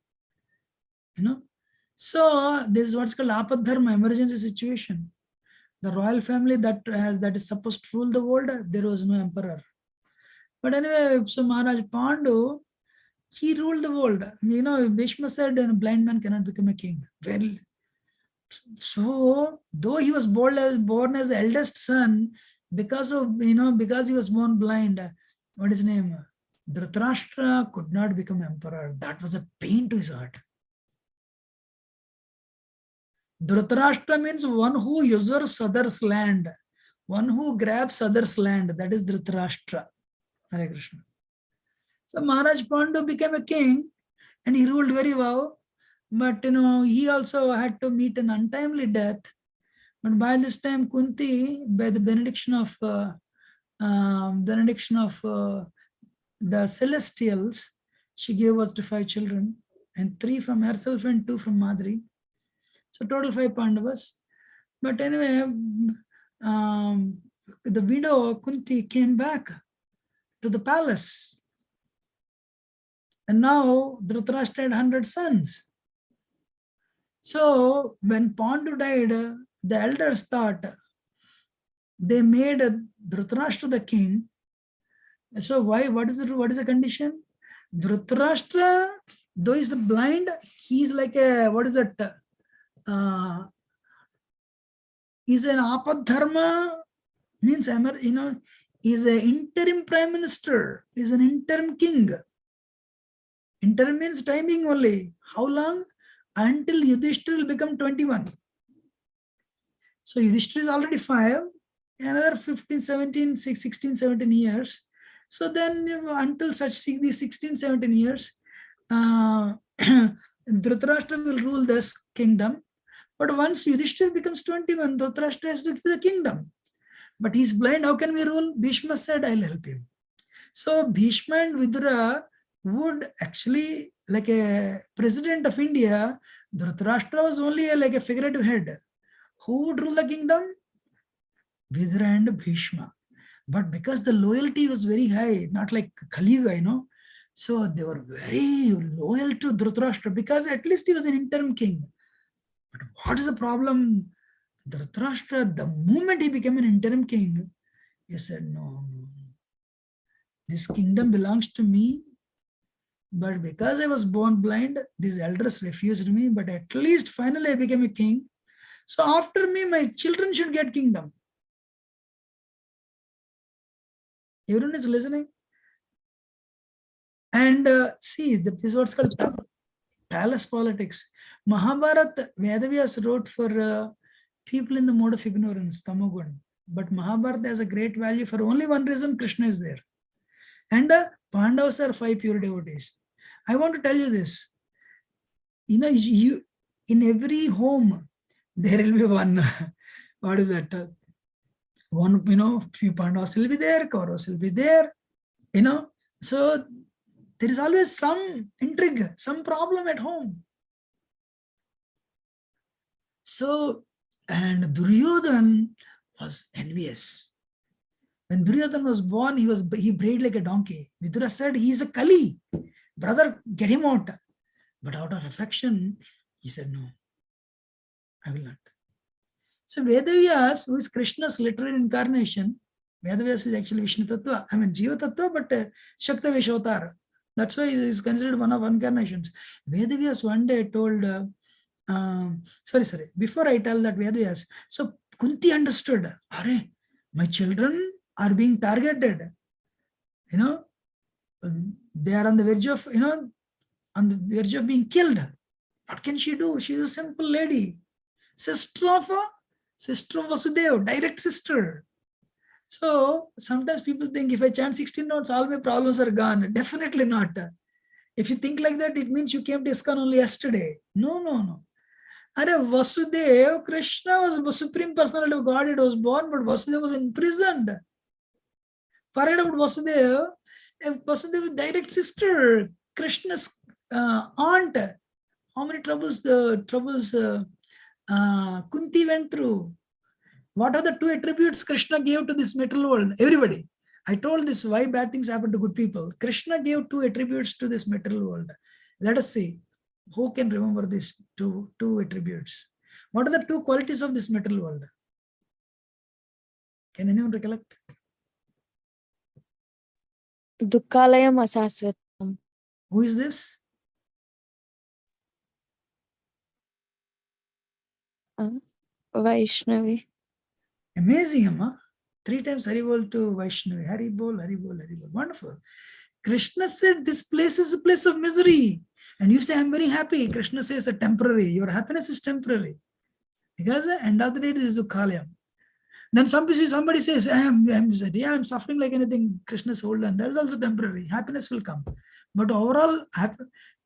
So this is what's called apadharma, emergency situation. The royal family that is supposed to rule the world, there was no emperor. But anyway, so Maharaj Pandu, he ruled the world. Bhishma said a blind man cannot become a king. Well, so though he was born as the eldest son, because he was born blind, what is his name? Dhritarashtra could not become emperor. That was a pain to his heart. Dhritarashtra means one who usurps others' land, one who grabs others' land. That is Dhritarashtra. Hare Krishna. So Maharaj Pandu became a king and he ruled very well. But he also had to meet an untimely death. But by this time, Kunti, by the benediction of the celestials, she gave birth to 5 children, and 3 from herself and 2 from Madri. So total 5 Pandavas. But anyway, the widow Kunti came back to the palace. And now Dhritarashtra had 100 sons. So when Pandu died, the elders thought they made Dhritarashtra the king. So what is the condition? Dhritarashtra, though he's blind, he's like a, he's an apadharma, means, he's an interim prime minister, he's an interim king. Interim means timing only. How long? Until Yudhishthira will become 21. So Yudhishthira is already 5, another 15, 17, 16, 17 years. So then until these 16, 17 years, Dhritarashtra will rule this kingdom. But once Yudhishthira becomes 21, Dhritarashtra has to give the kingdom. But he's blind, how can we rule? Bhishma said, I'll help him. So Bhishma and Vidura would actually, like a president of India, Dhritarashtra was only like a figurative head. Who would rule the kingdom? Vidura and Bhishma. But because the loyalty was very high, not like Kali Yuga, so they were very loyal to Dhritarashtra because at least he was an interim king. But what is the problem? Dhritarashtra, the moment he became an interim king, he said, no, this kingdom belongs to me. But because I was born blind, these elders refused me. But at least finally I became a king. So after me, my children should get kingdom. Everyone is listening. And see, this is what's called palace politics. Mahabharata, Vedavyas wrote for people in the mode of ignorance, Tamogun. But Mahabharata has a great value for only one reason: Krishna is there. And Pandavas are 5 pure devotees. I want to tell you this. You in every home, there will be one, what is that? One, few Pandavas will be there, Kauravas will be there, So there is always some intrigue, some problem at home. So, and Duryodhan was envious. When Duryodhan was born, he brayed like a donkey. Vidura said, he is a Kali. Brother, get him out. But out of affection, he said, no, I will not. So Vedavyas, who is Krishna's literal incarnation, Vedavyas is actually Vishnu Tattva. I mean, Jiva Tattva, but Shakta Vishavatar. That's why he is considered one of incarnations. Vedavyas one day told, before I tell that Vedavyas, so Kunti understood, my children are being targeted. they are on the verge of, on the verge of being killed. What can she do? She is a simple lady. Sister of Vasudeva, direct sister. So sometimes people think if I chant 16 notes, all my problems are gone. Definitely not. If you think like that, it means you came to ISKCON only yesterday. No. Are Vasudeva, Krishna was the supreme personality of God. It was born, but Vasudeva was imprisoned. Forget about Vasudeva. Vasudeva, direct sister, Krishna's aunt. How many troubles Kunti went through? What are the two attributes Krishna gave to this material world? Everybody. I told this why bad things happen to good people. Krishna gave two attributes to this material world. Let us see who can remember these two attributes. What are the two qualities of this material world? Can anyone recollect? Dukkalayam asaswatam. Who is this? Vaishnavi. Amazing, Amma. 3 times Haribol to Vaishnavi. Haribol, Haribol, Haribol. Wonderful. Krishna said this place is a place of misery. And you say, I'm very happy. Krishna says, a temporary. Your happiness is temporary. Because at the end of the day, it is Dukkalayam. Then somebody says, I'm suffering like anything. Krishna says, hold on. That is also temporary. Happiness will come. But overall,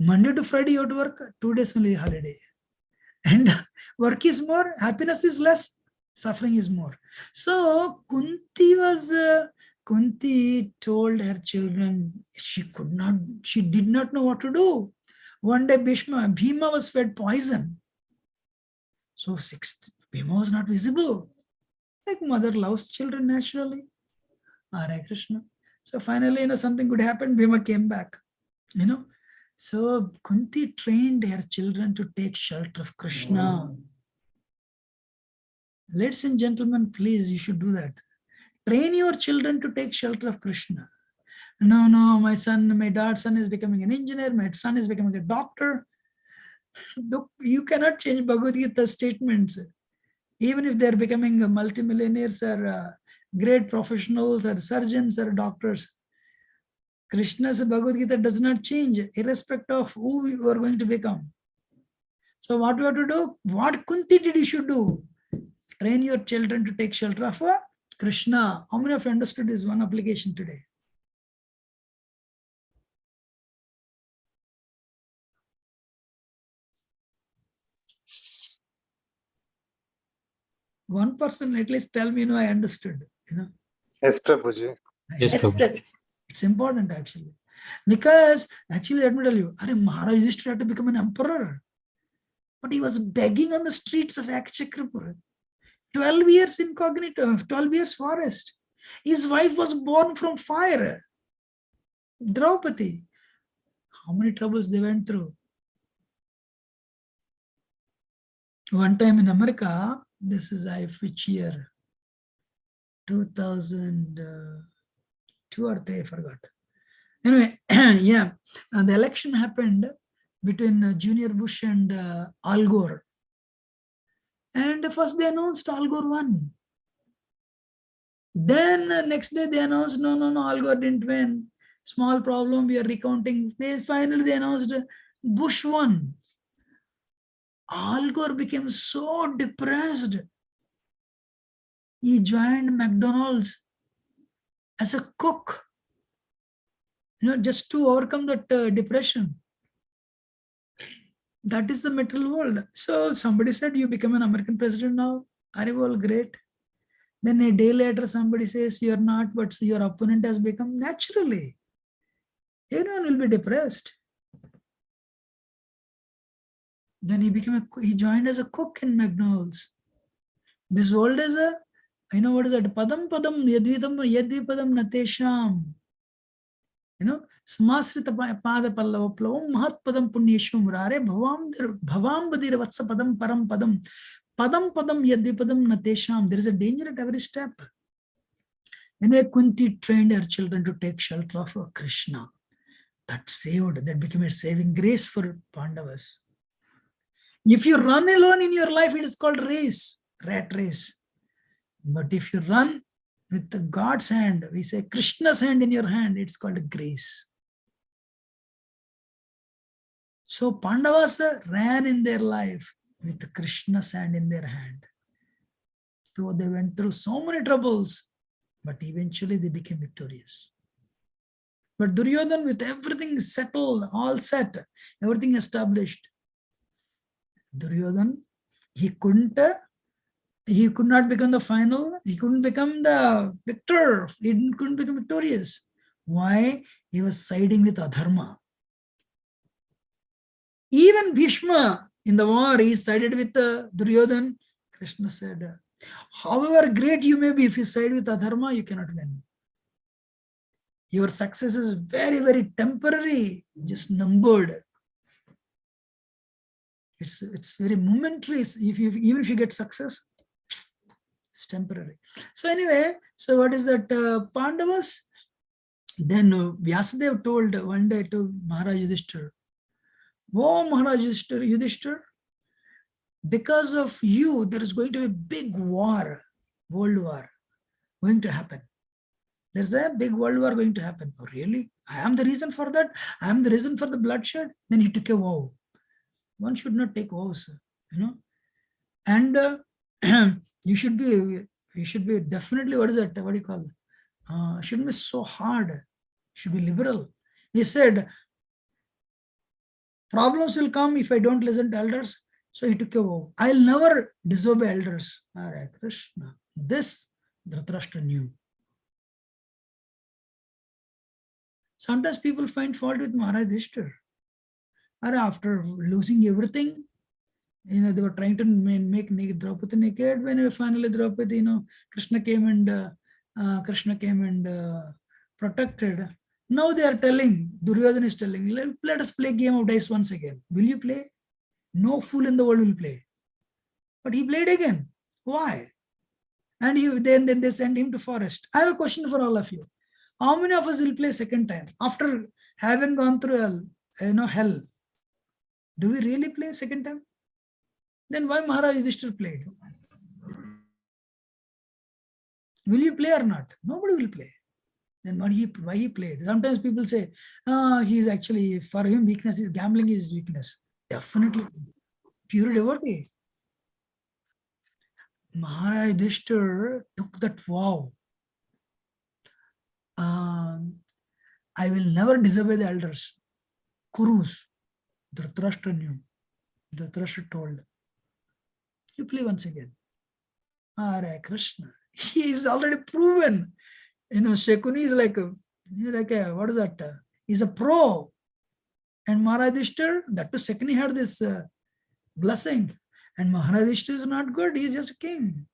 Monday to Friday you have to work, 2 days only holiday. And work is more, happiness is less, suffering is more. So Kunti told her children, she did not know what to do. One day Bhima was fed poison. So Bhima was not visible. Like mother loves children naturally. Hare Krishna. So finally, something good happened. Bhima came back. So Kunti trained her children to take shelter of Krishna. Ladies and gentlemen, please, you should do that. Train your children to take shelter of Krishna. No, my dad's son is becoming an engineer. My son is becoming a doctor. You cannot change Bhagavad-Gita statements. Even if they're becoming multimillionaires or great professionals or surgeons or doctors. Krishna's Bhagavad-Gita does not change, irrespective of who you are going to become. So what you have to do? What Kunti did you should do? Train your children to take shelter of Krishna. How many of you understood this one application today? One person at least tell me, I understood. Yes, Prabhuji. Yes, Yes, Prabhu. President. It's important actually. Because actually, let me tell you, Maharaj used to have to become an emperor. But he was begging on the streets of Akchakrapura. 12 years incognito, 12 years forest. His wife was born from fire. Draupadi. How many troubles they went through? One time in America, this is which year? 2002 or 3, I forgot. Anyway, yeah, the election happened between Junior Bush and Al Gore. And first they announced Al Gore won. Then next day they announced, no, Al Gore didn't win. Small problem, we are recounting. Finally they announced Bush won. Al Gore became so depressed. He joined McDonald's as a cook, just to overcome that depression. That is the material world. So somebody said, you become an American president now. Are you all great? Then a day later, somebody says, you're not, but your opponent has become. Naturally. Everyone will be depressed. Then he joined as a cook in McDonald's. This world is what is that? Padam yadvipadam natesham. Samasrita pada pallavaplavam mahat padam punyeshvam murare bhavam badir vatsa padam param padam. Padam yadvipadam natesham. There is a danger at every step. Anyway, Kunti trained her children to take shelter of Krishna. That became a saving grace for Pandavas. If you run alone in your life, it is called rat race. But if you run with God's hand, we say Krishna's hand in your hand, it's called grace. So Pandavas ran in their life with Krishna's hand in their hand. So they went through so many troubles, but eventually they became victorious. But Duryodhana, with everything settled, all set, everything established, Duryodhana, he could not become the final, he couldn't become the victor, he couldn't become victorious. Why? He was siding with Adharma. Even Bhishma in the war, he sided with Duryodhana. Krishna said, however great you may be, if you side with Adharma, you cannot win. Your success is very, very temporary, just numbered. It's very momentary. Even if you get success, it's temporary. So anyway, so what is that? Pandavas. Then Vyasadeva told one day to Maharaj Yudhishthira, "Oh Maharaj Yudhishthira, because of you, there is going to be a big war, world war, going to happen. There's a big world war going to happen." Oh, really? I am the reason for that? I am the reason for the bloodshed? Then he took a vow. One should not take vows, And you should be definitely, what is that? What do you call it? Shouldn't be so hard. Should be liberal. He said, problems will come if I don't listen to elders. So he took a vow. I'll never disobey elders. Hare Krishna. This Dhritarashtra knew. Sometimes people find fault with Maharaj Yudhishthira. After losing everything, they were trying to make Draupadi naked. When finally Draupadi, Krishna came and protected. Now they are telling, Duryodhana is telling, let us play game of dice once again. Will you play? No fool in the world will play. But he played again. Why? And then they sent him to forest. I have a question for all of you. How many of us will play second time after having gone through hell? Do we really play second time? Then why Maharaj Yudhishthira played? Will you play or not? Nobody will play. Then why he played? Sometimes people say, he's actually, for him, weakness is gambling is weakness. Definitely. Pure devotee. Maharaj Yudhishthira took that vow. I will never disobey the elders. Kurus. Dhritarashtra knew. Dhritarashtra told, you play once again. Hare Krishna. He is already proven. Shakuni is like a, what is that? He's a pro. And Maharaj Yudhishthira, that too Shakuni had this blessing. And Maharaj Yudhishthira is not good. He is just a king.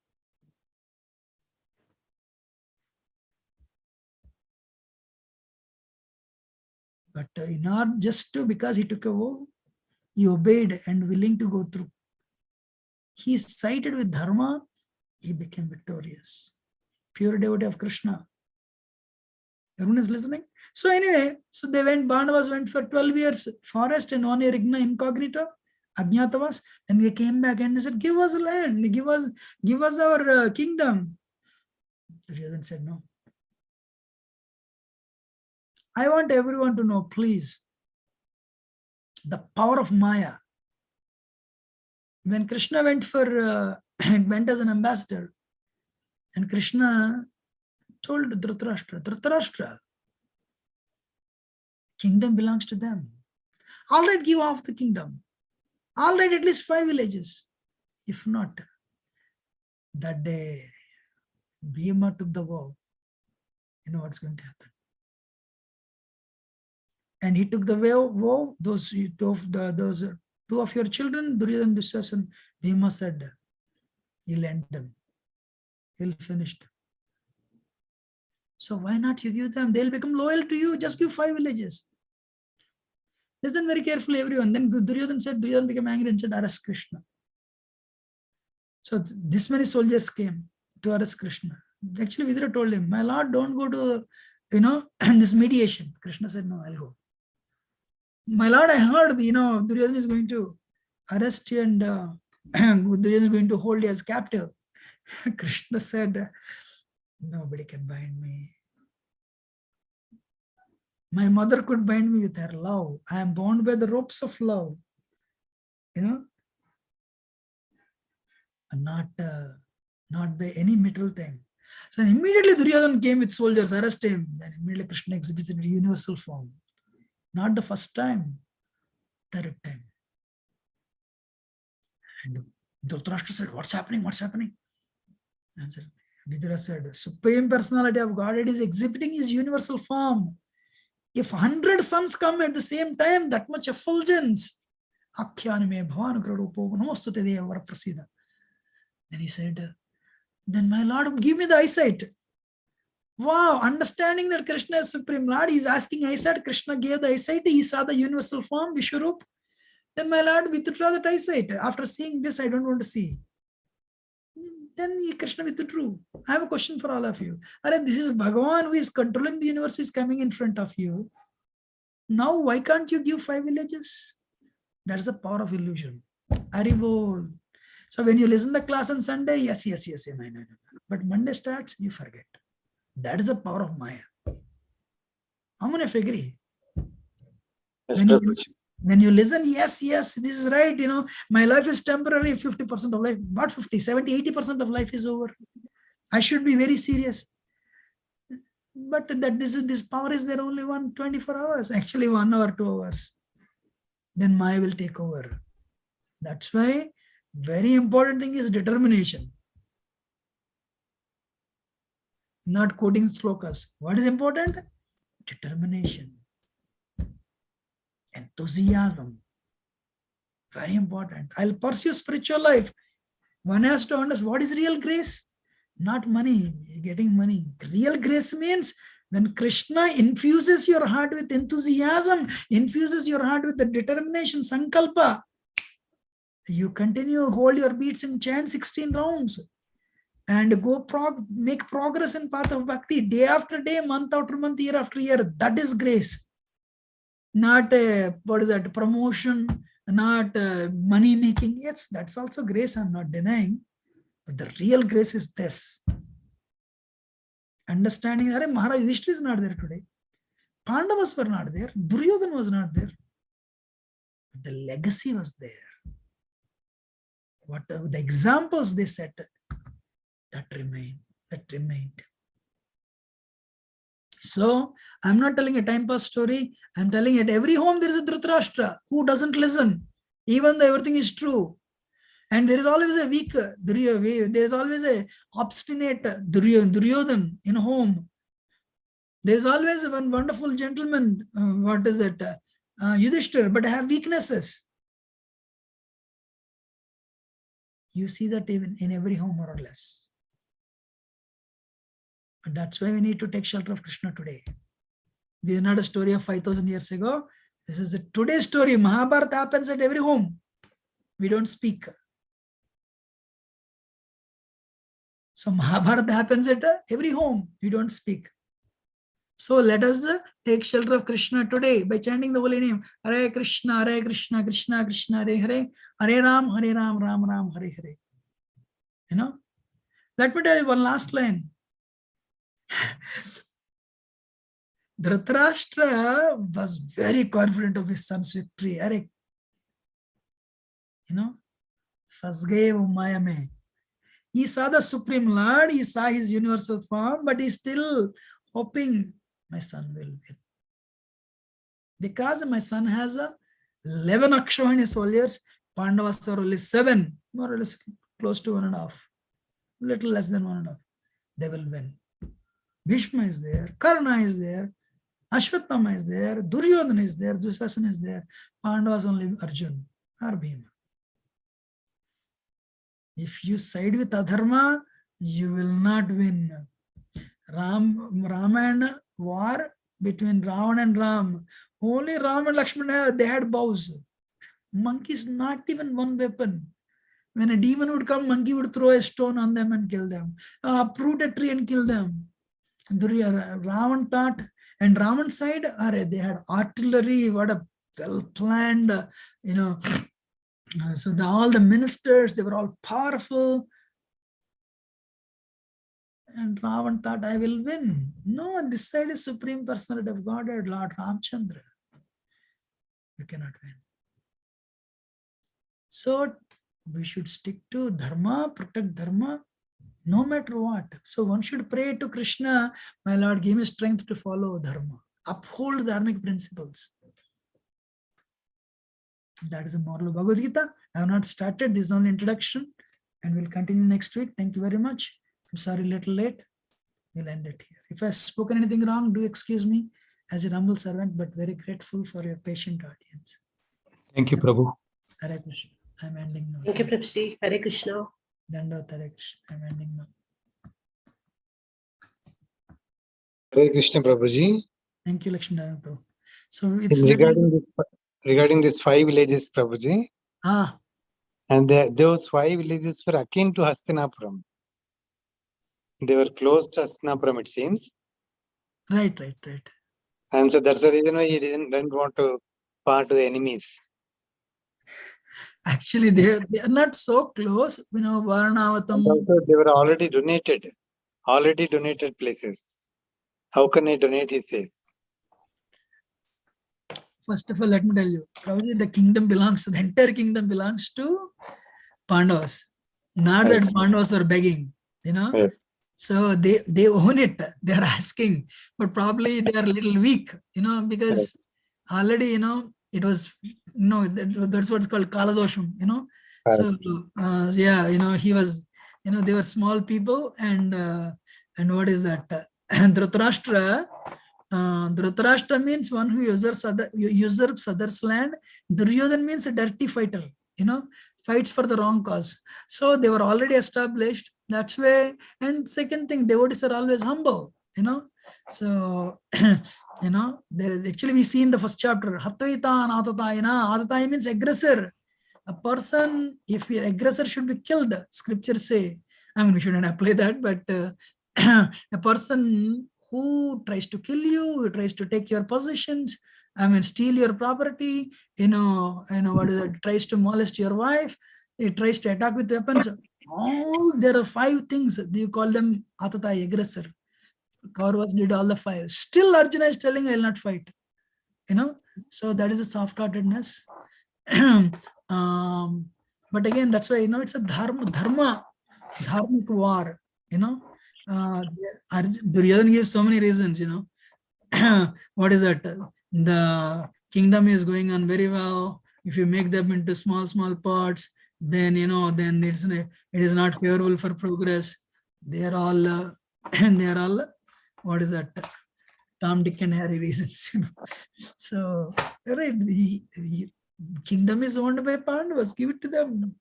But not just because he took a vow, he obeyed and willing to go through. He sided with Dharma, he became victorious. Pure devotee of Krishna. Everyone is listening? So anyway, so Pandavas went for 12 years, forest and 1 year incognito, Ajnatavas, and they came back and they said, give us land, give us our kingdom. Duryodhana said, no. I want everyone to know, please, the power of Maya. When Krishna went as an ambassador, and Krishna told Dhritarashtra, kingdom belongs to them. All right, give half the kingdom. All right, at least 5 villages. If not, that day, Bhima took the vow. You know what's going to happen. And he took the vow, those two of your children, Duryodhana and Dushasana, Bhima said, he'll end them. He'll finish them. So why not you give them? They'll become loyal to you. Just give 5 villages. Listen very carefully, everyone. Then Duryodhana became angry and said, arrest Krishna. So this many soldiers came to arrest Krishna. Actually, Vidura told him, my lord, don't go to, this mediation. Krishna said, no, I'll go. My lord, I heard, Duryodhana is going to arrest you and Duryodhana is going to hold you as captive. Krishna said, nobody can bind me. My mother could bind me with her love. I am bound by the ropes of love. And not by any material thing. So immediately Duryodhana came with soldiers, arrest him. Then immediately Krishna exhibited universal form. Not the first time, third time. And Dhritarashtra said, what's happening? What's happening? And Vidura said, Supreme Personality of Godhead is exhibiting his universal form. If 100 suns come at the same time, that much effulgence. Then he said, then my Lord, give me the eyesight. Wow, understanding that Krishna is Supreme Lord, he is asking eyesight. Krishna gave the eyesight, he saw the universal form, Vishwarup. Then my Lord withdrew that eyesight. After seeing this, I don't want to see. Then Krishna withdrew. I have a question for all of you. This is Bhagavan who is controlling the universe, is coming in front of you. Now, why can't you give 5 villages? That's the power of illusion. Haribol. So when you listen to the class on Sunday, yes. No. But Monday starts, you forget. That is the power of Maya. How many of you agree? Yes, When you listen, yes, this is right. My life is temporary, 50% of life, not 50, 70, 80% of life is over. I should be very serious. But that this power is there only 24 hours, actually 1 hour, 2 hours. Then Maya will take over. That's why very important thing is determination. Not quoting slokas. What is important? Determination. Enthusiasm. Very important. I'll pursue spiritual life. One has to understand what is real grace. Not money, getting money. Real grace means when Krishna infuses your heart with enthusiasm, infuses your heart with the determination, sankalpa, you continue, hold your beats and chant 16 rounds and go make progress in path of bhakti day after day, month after month, year after year. That is grace. Not promotion, not money making. Yes, that's also grace, I'm not denying. But the real grace is this. Understanding, Maharaj Yudhishthira is not there today. Pandavas were not there. Duryodhana was not there. But the legacy was there. What the examples they set, that remained. So I'm not telling a time pass story. I'm telling at every home there is a Dhritarashtra who doesn't listen, even though everything is true. And there is always a weak, there is always a obstinate Duryodhan in home. There is always one wonderful gentleman, Yudhishthira, but have weaknesses. You see that even in every home, more or less. But that's why we need to take shelter of Krishna today. This is not a story of 5,000 years ago. This is a today's story. Mahabharata happens at every home. We don't speak. So Mahabharata happens at every home. We don't speak. So let us take shelter of Krishna today by chanting the holy name. Hare Krishna, Krishna Krishna, Hare Hare, Hare Ram, Ram Ram, Hare Hare. Let me tell you one last line. Dhritarashtra was very confident of his son's victory. Fasgev Maya mein. He saw the Supreme Lord, he saw his universal form, but he's still hoping my son will win. Because my son has 11 Akshavani soldiers, Pandavas are only 7, more or less close to 1.5, little less than 1.5. They will win. Bhishma is there, Karna is there, Ashwatthama is there, Duryodhana is there, Dusasana is there, Pandavas only Arjun or Bhima. If you side with Adharma, you will not win. Ramayana war between Ravana and Ram. Only Ram and Lakshmana, they had bows. Monkeys, not even one weapon. When a demon would come, monkey would throw a stone on them and kill them. Uproot a tree and kill them. Ravan thought, and Ravan's side, they had artillery, what a well-planned, so all the ministers, they were all powerful. And Ravan thought, I will win. No, this side is Supreme Personality of Godhead, Lord Ramchandra. You cannot win. So we should stick to Dharma, protect Dharma, no matter what. So one should pray to Krishna, my Lord, give me strength to follow Dharma, uphold Dharmic principles. That is the moral of Bhagavad-Gita. I have not started, this is only introduction, and we'll continue next week. Thank you very much. I'm sorry, a little late. We'll end it here. If I've spoken anything wrong, do excuse me as a humble servant, but very grateful for your patient audience. Thank you, Prabhu. Hare Krishna. I'm ending now. Thank you, Prabhuji. Hare Krishna. Dandavat Hare Krishna. I'm ending now. Hare Krishna, Prabhuji. Thank you, Lakshmi Narayan Prabhu. So it's Regarding these 5 villages, Prabhuji, and those 5 villages were akin to Hastinapuram. They were close to Hastinapuram, it seems. Right. And so that's the reason why he didn't want to part to the enemies. Actually, they are not so close. Varnavatam. And also they were already donated places. How can I donate, he says. First of all, let me tell you, Prabhuji, the entire kingdom belongs to Pandavas. Not that Pandavas are begging, Yes. So they own it. They are asking, but probably they are a little weak, because already, it was, that's what's called Kaladosham, So, he was, they were small people, and what is that? Dhritarashtra means one who usurps others' land. Duryodhana means a dirty fighter, fights for the wrong cause. So they were already established. That's why. And second thing, devotees are always humble, So, there is actually we see in the first chapter, Hatvaita and Atatayana. Atataya means aggressor. A person, if your aggressor should be killed, scriptures say. I mean, we shouldn't apply that, but a person who tries to kill you, who tries to take your possessions, steal your property, what is it, tries to molest your wife, it tries to attack with weapons. All there are 5 things. You call them Atatai, aggressor. Kauravas did all the 5. Still Arjuna is telling, I will not fight. So that is a soft-heartedness. But again, that's why, it's a dharmic war, Duryodhana gives so many reasons, what is that? The kingdom is going on very well. If you make them into small parts, then, then it is not favorable for progress. They are all, what is that? Tom, Dick and Harry reasons, So, right, the kingdom is owned by Pandavas. Give it to them,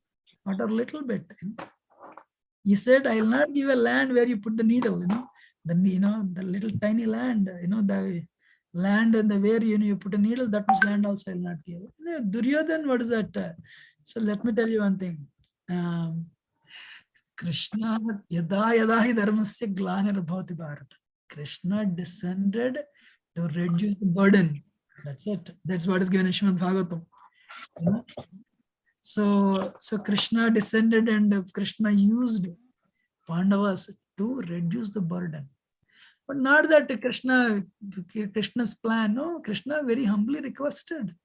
not a little bit. He said, I will not give a land where you put the needle, the little tiny land, the land and the where you put a needle, that much land also I will not give. Duryodhana, what is that? So let me tell you one thing. Krishna, yada hi dharmasya glanir bhavati bharata. Krishna descended to reduce the burden. That's it. That's what is given in Srimad Bhagavatam. So Krishna descended, and Krishna used Pandavas to reduce the burden. But not that Krishna's plan. No, Krishna very humbly requested,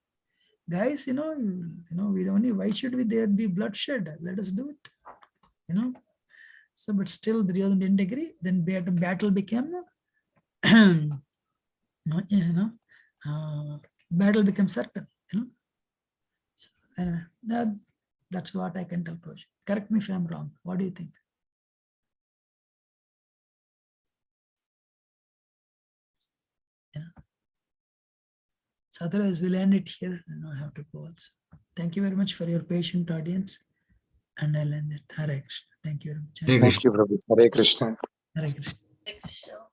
guys, we only, why should there be bloodshed? Let us do it. So, but still Duryodhana didn't agree. Then battle became, battle became certain. So, that's what I can tell. Correct me if I'm wrong. What do you think? So otherwise we'll end it here. I have to go also. Thank you very much for your patient audience. And I'll end it. Hare Krishna. Thank you very much. Hare Thank you, Prabhu. Hare Krishna. Hare Krishna. Hare Krishna.